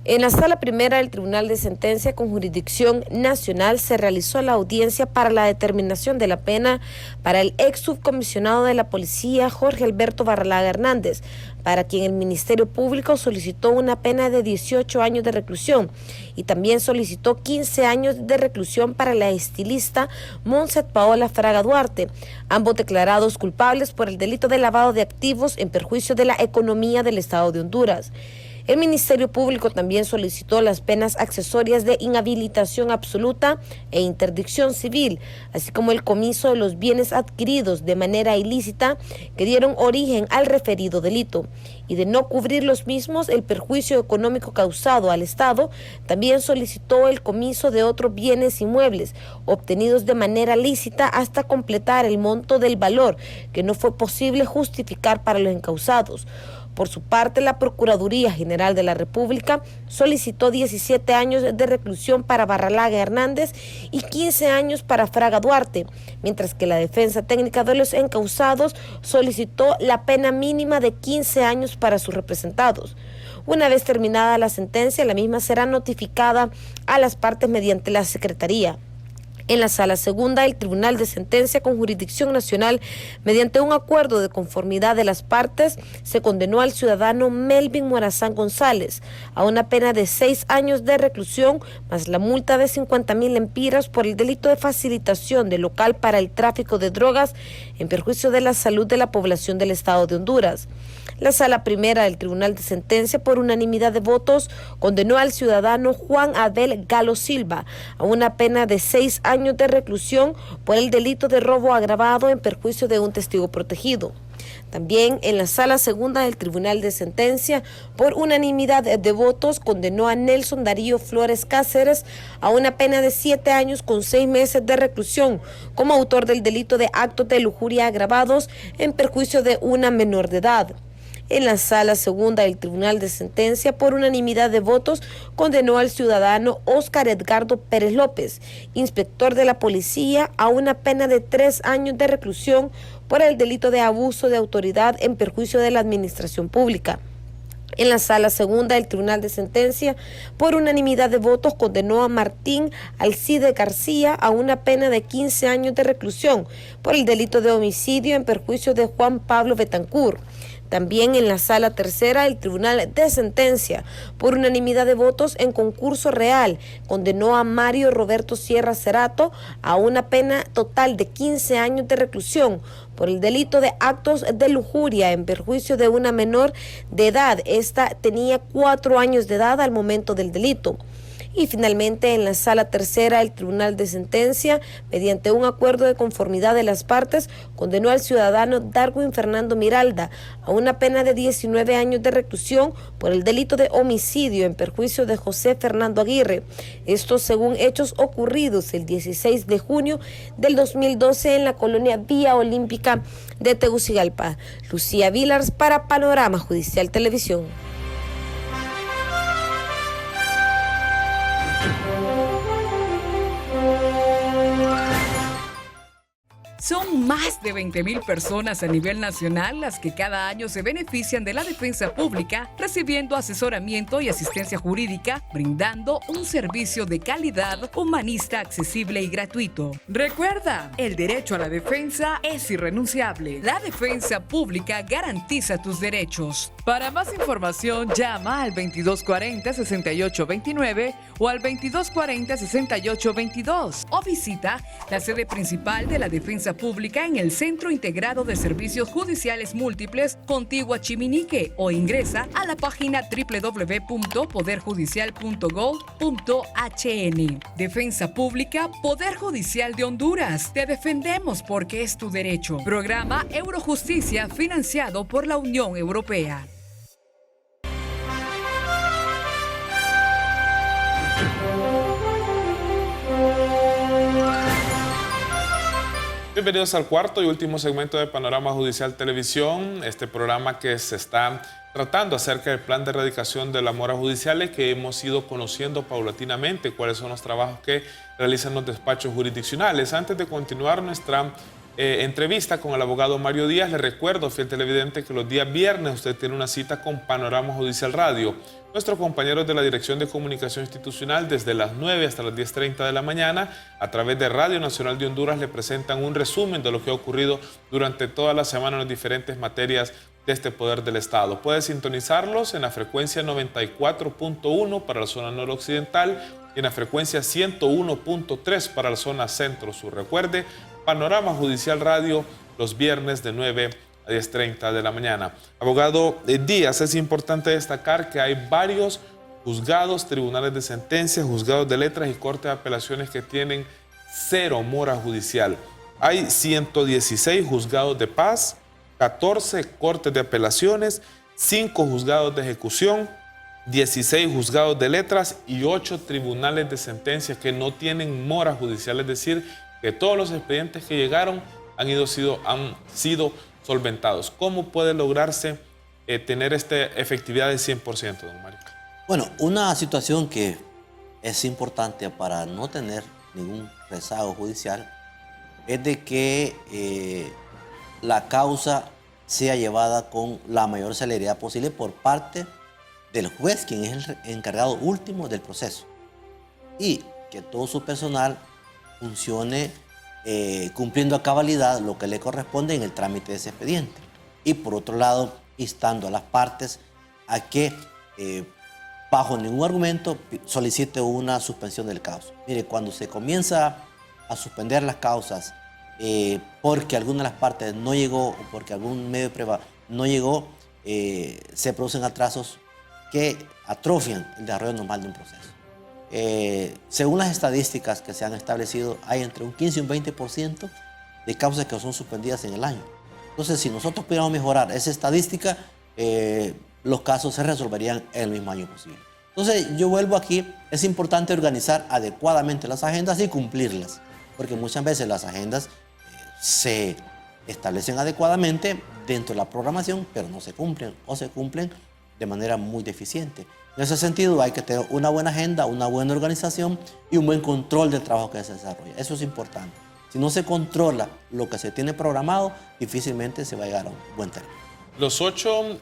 En la Sala Primera del Tribunal de Sentencia con Jurisdicción Nacional se realizó la audiencia para la determinación de la pena para el ex subcomisionado de la Policía Jorge Alberto Barralaga Hernández, para quien el Ministerio Público solicitó una pena de 18 años de reclusión y también solicitó 15 años de reclusión para la estilista Montserrat Paola Fraga Duarte, ambos declarados culpables por el delito de lavado de activos en perjuicio de la economía del Estado de Honduras. El Ministerio Público también solicitó las penas accesorias de inhabilitación absoluta e interdicción civil, así como el comiso de los bienes adquiridos de manera ilícita que dieron origen al referido delito, y de no cubrir los mismos el perjuicio económico causado al Estado, también solicitó el comiso de otros bienes inmuebles obtenidos de manera lícita hasta completar el monto del valor que no fue posible justificar para los encausados. Por su parte, la Procuraduría General de la República solicitó 17 años de reclusión para Barralaga Hernández y 15 años para Fraga Duarte, mientras que la Defensa Técnica de los encausados solicitó la pena mínima de 15 años para sus representados. Una vez terminada la sentencia, la misma será notificada a las partes mediante la Secretaría. En la Sala Segunda, el Tribunal de Sentencia con Jurisdicción Nacional, mediante un acuerdo de conformidad de las partes, se condenó al ciudadano Melvin Morazán González a una pena de 6 años de reclusión más la multa de 50,000 lempiras por el delito de facilitación de local para el tráfico de drogas en perjuicio de la salud de la población del Estado de Honduras. La Sala Primera del Tribunal de Sentencia, por unanimidad de votos, condenó al ciudadano Juan Abel Galo Silva a una pena de 6 años de reclusión por el delito de robo agravado en perjuicio de un testigo protegido. También en la Sala Segunda del Tribunal de Sentencia, por unanimidad de votos, condenó a Nelson Darío Flores Cáceres a una pena de 7 años con 6 meses de reclusión como autor del delito de actos de lujuria agravados en perjuicio de una menor de edad. En la Sala Segunda del Tribunal de Sentencia, por unanimidad de votos, condenó al ciudadano Óscar Edgardo Pérez López, inspector de la policía, a una pena de 3 años de reclusión por el delito de abuso de autoridad en perjuicio de la administración pública. En la Sala Segunda del Tribunal de Sentencia, por unanimidad de votos, condenó a Martín Alcide García a una pena de 15 años de reclusión por el delito de homicidio en perjuicio de Juan Pablo Betancur. También en la Sala Tercera del Tribunal de Sentencia, por unanimidad de votos en concurso real, condenó a Mario Roberto Sierra Cerato a una pena total de 15 años de reclusión por el delito de actos de lujuria en perjuicio de una menor de edad. Esta tenía 4 años de edad al momento del delito. Y finalmente, en la Sala Tercera del Tribunal de Sentencia, mediante un acuerdo de conformidad de las partes, condenó al ciudadano Darwin Fernando Miralda a una pena de 19 años de reclusión por el delito de homicidio en perjuicio de José Fernando Aguirre. Esto según hechos ocurridos el 16 de junio del 2012 en la colonia Vía Olímpica de Tegucigalpa. Lucía Vilars para Panorama Judicial Televisión. Son más de 20,000 personas a nivel nacional las que cada año se benefician de la defensa pública, recibiendo asesoramiento y asistencia jurídica, brindando un servicio de calidad, humanista, accesible y gratuito. Recuerda, el derecho a la defensa es irrenunciable. La defensa pública garantiza tus derechos. Para más información, llama al 2240-6829 o al 2240-6822 o visita la sede principal de la defensa pública en el Centro Integrado de Servicios Judiciales Múltiples, contigua Chiminique, o ingresa a la página www.poderjudicial.gov.hn. Defensa Pública, Poder Judicial de Honduras. Te defendemos porque es tu derecho. Programa Eurojusticia, financiado por la Unión Europea. Bienvenidos al cuarto y último segmento de Panorama Judicial Televisión, este programa que se está tratando acerca del plan de erradicación de las moras judiciales que hemos ido conociendo paulatinamente, cuáles son los trabajos que realizan los despachos jurisdiccionales. Antes de continuar nuestra entrevista con el abogado Mario Díaz, le recuerdo, fiel televidente, que los días viernes usted tiene una cita con Panorama Judicial Radio, Nuestros compañeros de la Dirección de Comunicación Institucional desde las 9 hasta las 10:30 de la mañana a través de Radio Nacional de Honduras le presentan un resumen de lo que ha ocurrido durante toda la semana en las diferentes materias de este poder del Estado. Puede sintonizarlos en la frecuencia 94.1 para la zona noroccidental y en la frecuencia 101.3 para la zona centro-sur. Recuerde, Panorama Judicial Radio los viernes de 9 a 10:30 de la mañana. Abogado Díaz, es importante destacar que hay varios juzgados, tribunales de sentencia, juzgados de letras y cortes de apelaciones que tienen 0 mora judicial. Hay 116 juzgados de paz, 14 cortes de apelaciones, 5 juzgados de ejecución, 16 juzgados de letras y 8 tribunales de sentencia que no tienen mora judicial, es decir, que todos los expedientes que llegaron han sido solventados. ¿Cómo puede lograrse tener esta efectividad del 100%, don Mario? Bueno, una situación que es importante para no tener ningún rezago judicial es de que la causa sea llevada con la mayor celeridad posible por parte del juez, quien es el encargado último del proceso, y que todo su personal funcione cumpliendo a cabalidad lo que le corresponde en el trámite de ese expediente. Y por otro lado, instando a las partes a que bajo ningún argumento solicite una suspensión del caso. Mire, cuando se comienza a suspender las causas porque alguna de las partes no llegó o porque algún medio de prueba no llegó, se producen atrasos que atrofian el desarrollo normal de un proceso. Según las estadísticas que se han establecido, hay entre un 15 y un 20% de causas que son suspendidas en el año. Entonces, si nosotros pudiéramos mejorar esa estadística, los casos se resolverían en el mismo año posible. Entonces, yo vuelvo aquí, es importante organizar adecuadamente las agendas y cumplirlas, porque muchas veces las agendas se establecen adecuadamente dentro de la programación, pero no se cumplen o se cumplen de manera muy deficiente. En ese sentido, hay que tener una buena agenda, una buena organización y un buen control del trabajo que se desarrolla. Eso es importante. Si no se controla lo que se tiene programado, difícilmente se va a llegar a un buen término. Los 8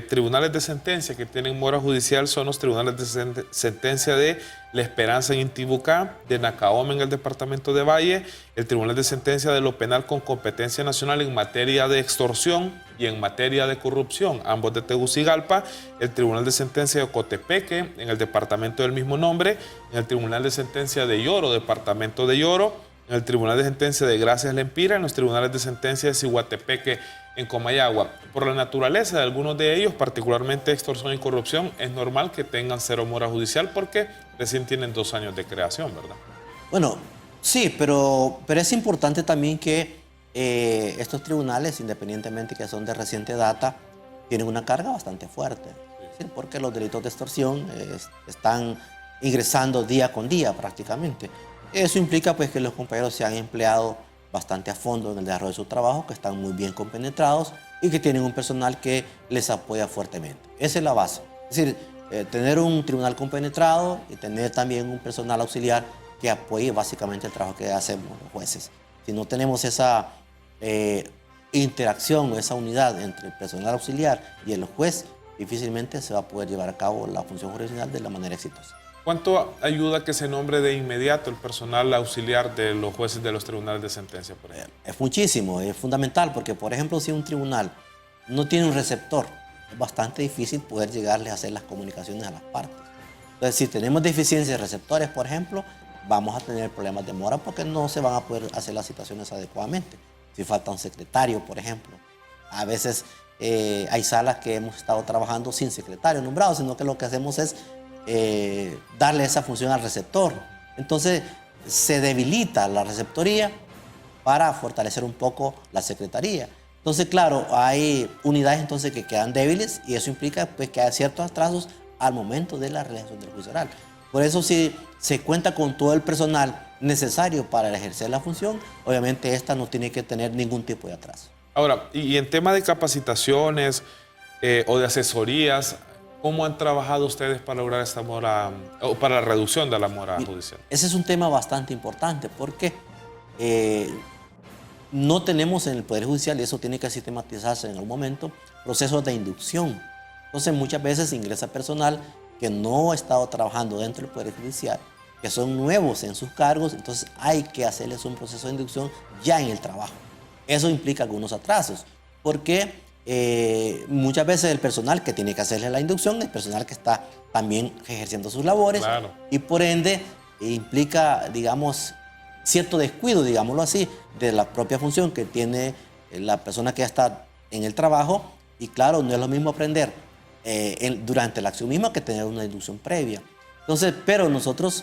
tribunales de sentencia que tienen mora judicial son los tribunales de sentencia de La Esperanza en Intibucá, de Nacaome en el departamento de Valle, el tribunal de sentencia de lo penal con competencia nacional en materia de extorsión y en materia de corrupción, ambos de Tegucigalpa, el tribunal de sentencia de Ocotepeque en el departamento del mismo nombre, en el tribunal de sentencia de Lloro, departamento de Lloro, en el tribunal de sentencia de Gracias Lempira, en los tribunales de sentencia de Ciguatepeque en Comayagua. Por la naturaleza de algunos de ellos, particularmente extorsión y corrupción, es normal que tengan 0 mora judicial porque recién tienen 2 años de creación, ¿verdad? Bueno, sí, pero es importante también que estos tribunales, independientemente que son de reciente data, tienen una carga bastante fuerte, ¿sí? Porque los delitos de extorsión están ingresando día con día prácticamente. Eso implica pues que los compañeros se han empleado bastante a fondo en el desarrollo de su trabajo, que están muy bien compenetrados y que tienen un personal que les apoya fuertemente. Esa es la base. Es decir, tener un tribunal compenetrado y tener también un personal auxiliar que apoye básicamente el trabajo que hacemos los jueces. Si no tenemos esa interacción o esa unidad entre el personal auxiliar y el juez, difícilmente se va a poder llevar a cabo la función jurisdiccional de la manera exitosa. ¿Cuánto ayuda que se nombre de inmediato el personal auxiliar de los jueces de los tribunales de sentencia, por ejemplo? Es muchísimo, es fundamental, porque por ejemplo si un tribunal no tiene un receptor, es bastante difícil poder llegarle a hacer las comunicaciones a las partes. Entonces, si tenemos deficiencias de receptores, por ejemplo, vamos a tener problemas de mora porque no se van a poder hacer las citaciones adecuadamente. Si falta un secretario, por ejemplo. A veces hay salas que hemos estado trabajando sin secretario nombrado, sino que lo que hacemos es darle esa función al receptor. Entonces se debilita la receptoría para fortalecer un poco la secretaría. Entonces, claro, hay unidades entonces que quedan débiles y eso implica pues, que hay ciertos atrasos al momento de la realización del juicio oral. Por eso, si se cuenta con todo el personal necesario para ejercer la función, obviamente esta no tiene que tener ningún tipo de atraso. Ahora, y en tema de capacitaciones o de asesorías, ¿cómo han trabajado ustedes para lograr esta mora, o para la reducción de la mora judicial? Ese es un tema bastante importante porque no tenemos en el Poder Judicial, y eso tiene que sistematizarse en algún momento, procesos de inducción. Entonces muchas veces ingresa personal que no ha estado trabajando dentro del Poder Judicial, que son nuevos en sus cargos, entonces hay que hacerles un proceso de inducción ya en el trabajo. Eso implica algunos atrasos, porque muchas veces el personal que tiene que hacerle la inducción es el personal que está también ejerciendo sus labores, claro, y por ende implica, digamos, cierto descuido, digámoslo así, de la propia función que tiene la persona que ya está en el trabajo. Y claro, no es lo mismo aprender durante la acción misma que tener una inducción previa. Entonces, pero nosotros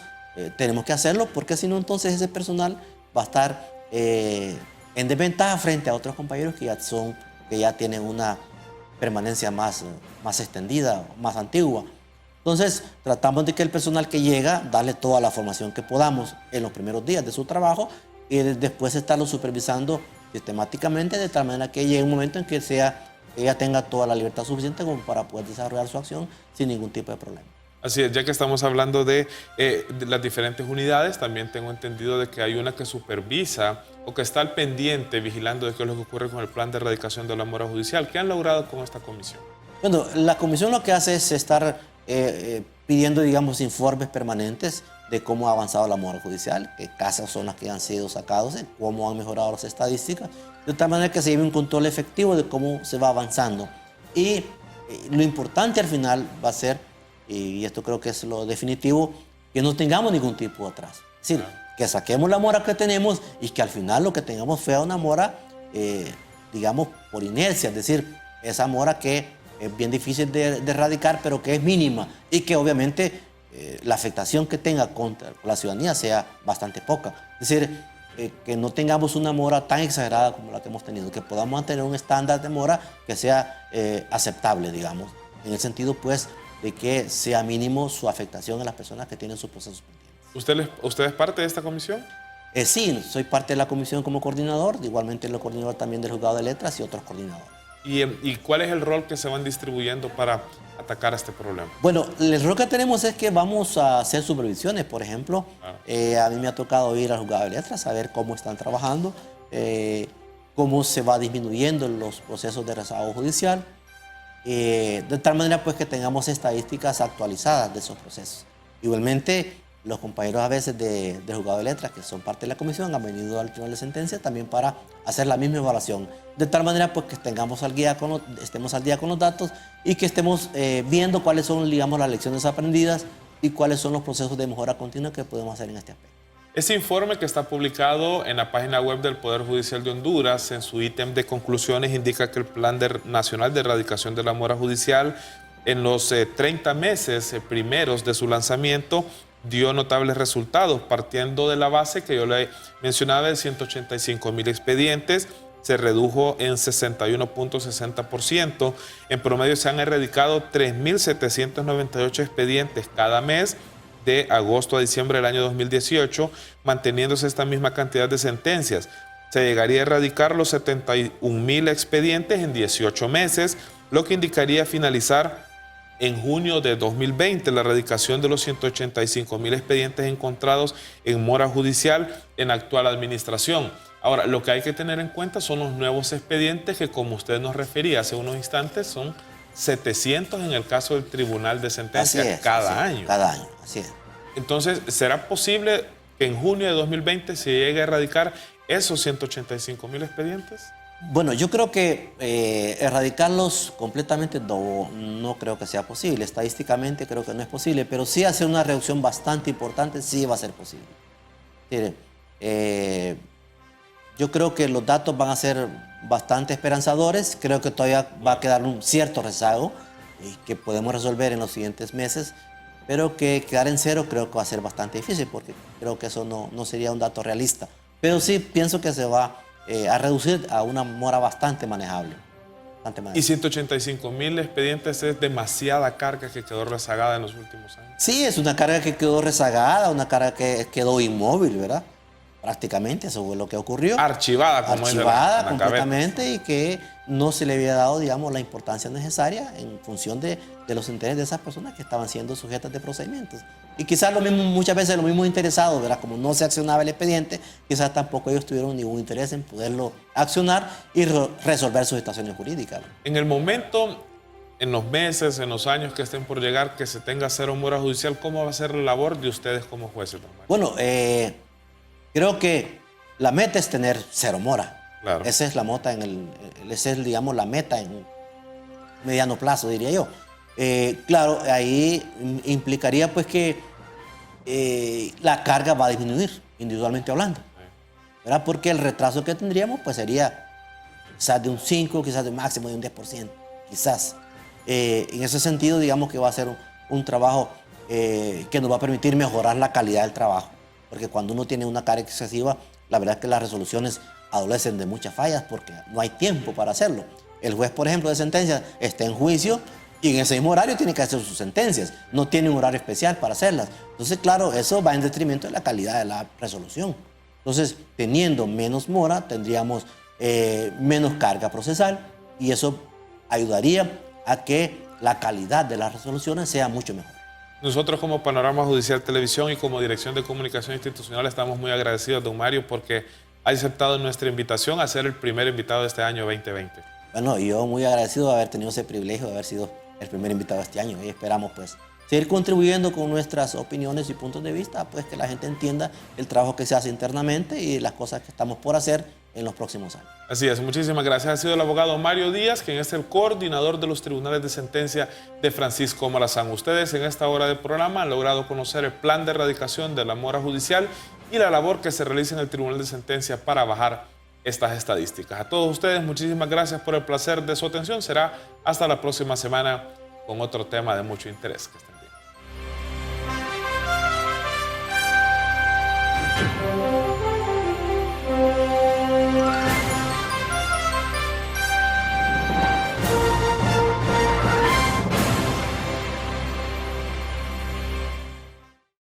tenemos que hacerlo, porque si no, entonces ese personal va a estar en desventaja frente a otros compañeros que ya tienen una permanencia más extendida, más antigua. Entonces, tratamos de que el personal que llega, darle toda la formación que podamos en los primeros días de su trabajo y después estarlo supervisando sistemáticamente, de tal manera que llegue un momento en que ella tenga toda la libertad suficiente como para poder desarrollar su acción sin ningún tipo de problema. Así es, ya que estamos hablando de las diferentes unidades, también tengo entendido de que hay una que supervisa o que está al pendiente vigilando de qué es lo que ocurre con el plan de erradicación de la mora judicial. ¿Qué han logrado con esta comisión? Bueno, la comisión lo que hace es estar pidiendo, digamos, informes permanentes de cómo ha avanzado la mora judicial, qué casos son las que han sido sacados, cómo han mejorado las estadísticas, de tal manera que se lleve un control efectivo de cómo se va avanzando. Y lo importante al final va a ser, y esto creo que es lo definitivo, que no tengamos ningún tipo de atraso. Es decir, que saquemos la mora que tenemos y que al final lo que tengamos sea una mora, digamos, por inercia, es decir, esa mora que es bien difícil de erradicar, pero que es mínima y que obviamente la afectación que tenga contra la ciudadanía sea bastante poca. Es decir, que no tengamos una mora tan exagerada como la que hemos tenido, que podamos mantener un estándar de mora que sea aceptable, digamos, en el sentido, pues, de que sea mínimo su afectación a las personas que tienen sus procesos pendientes. ¿Usted es parte de esta comisión? Sí, soy parte de la comisión como coordinador, igualmente lo coordinador también del Juzgado de Letras y otros coordinadores. ¿Y cuál es el rol que se van distribuyendo para atacar este problema? Bueno, el rol que tenemos es que vamos a hacer supervisiones, por ejemplo. A mí me ha tocado ir al Juzgado de Letras a ver cómo están trabajando, cómo se va disminuyendo los procesos de rezago judicial, de tal manera pues que tengamos estadísticas actualizadas de esos procesos. Igualmente, los compañeros a veces del Juzgado de Letras, que son parte de la comisión, han venido al Tribunal de Sentencia también para hacer la misma evaluación. De tal manera pues que estemos al día con los datos y que estemos viendo cuáles son, digamos, las lecciones aprendidas y cuáles son los procesos de mejora continua que podemos hacer en este aspecto. Ese informe, que está publicado en la página web del Poder Judicial de Honduras, en su ítem de conclusiones, indica que el Plan Nacional de Erradicación de la Mora Judicial, en los 30 meses primeros de su lanzamiento, dio notables resultados, partiendo de la base que yo le mencionaba de 185,000 expedientes, se redujo en 61.60%. En promedio se han erradicado 3.798 expedientes cada mes de agosto a diciembre del año 2018, manteniéndose esta misma cantidad de sentencias. Se llegaría a erradicar los 71,000 expedientes en 18 meses, lo que indicaría finalizar en junio de 2020 la erradicación de los 185,000 expedientes encontrados en mora judicial en la actual administración. Ahora, lo que hay que tener en cuenta son los nuevos expedientes que, como usted nos refería hace unos instantes, son 700 en el caso del Tribunal de Sentencia cada año. Cada año, así es. Entonces, ¿será posible que en junio de 2020 se llegue a erradicar esos 185,000 expedientes? Bueno, yo creo que erradicarlos completamente no creo que sea posible. Estadísticamente creo que no es posible, pero sí hacer una reducción bastante importante sí va a ser posible. Mire, yo creo que los datos van a ser bastante esperanzadores. Creo que todavía va a quedar un cierto rezago que podemos resolver en los siguientes meses, pero que quedar en cero creo que va a ser bastante difícil, porque creo que eso no sería un dato realista. Pero sí pienso que se va a reducir a una mora bastante manejable. Y 185,000 expedientes es demasiada carga que quedó rezagada en los últimos años. Sí, es una carga que quedó rezagada, una carga que quedó inmóvil, ¿verdad? Prácticamente eso fue lo que ocurrió. Archivada, como archivada completamente, y que no se le había dado, digamos, la importancia necesaria en función de los intereses de esas personas que estaban siendo sujetas de procedimientos. Y quizás muchas veces los mismos interesados, ¿verdad? Como no se accionaba el expediente, quizás tampoco ellos tuvieron ningún interés en poderlo accionar y resolver sus situaciones jurídicas, ¿verdad? En el momento en los meses, en los años que estén por llegar, que se tenga cero mora judicial, ¿cómo va a ser la labor de ustedes como jueces, don Mario? Bueno, creo que la meta es tener cero mora. Claro. Esa es la meta esa es, digamos, la meta en mediano plazo, diría yo. Claro, ahí implicaría pues que la carga va a disminuir, individualmente hablando, ¿verdad? Porque el retraso que tendríamos pues sería quizás de un 5, quizás de un máximo de un 10%, quizás. En ese sentido, digamos que va a ser un trabajo que nos va a permitir mejorar la calidad del trabajo, porque cuando uno tiene una carga excesiva, la verdad es que las resoluciones adolecen de muchas fallas porque no hay tiempo para hacerlo. El juez, por ejemplo, de sentencias está en juicio y en ese mismo horario tiene que hacer sus sentencias. No tiene un horario especial para hacerlas. Entonces, claro, eso va en detrimento de la calidad de la resolución. Entonces, teniendo menos mora, tendríamos menos carga procesal y eso ayudaría a que la calidad de las resoluciones sea mucho mejor. Nosotros como Panorama Judicial Televisión y como Dirección de Comunicación Institucional estamos muy agradecidos, don Mario, porque ha aceptado nuestra invitación a ser el primer invitado de este año 2020. Bueno, yo muy agradecido de haber tenido ese privilegio de haber sido el primer invitado este año y esperamos pues seguir contribuyendo con nuestras opiniones y puntos de vista, pues que la gente entienda el trabajo que se hace internamente y las cosas que estamos por hacer en los próximos años. Así es, muchísimas gracias. Ha sido el abogado Mario Díaz, quien es el coordinador de los tribunales de sentencia de Francisco Morazán. Ustedes en esta hora del programa han logrado conocer el plan de erradicación de la mora judicial y la labor que se realiza en el tribunal de sentencia para bajar estas estadísticas. A todos ustedes, muchísimas gracias por el placer de su atención. Será hasta la próxima semana con otro tema de mucho interés. Que estén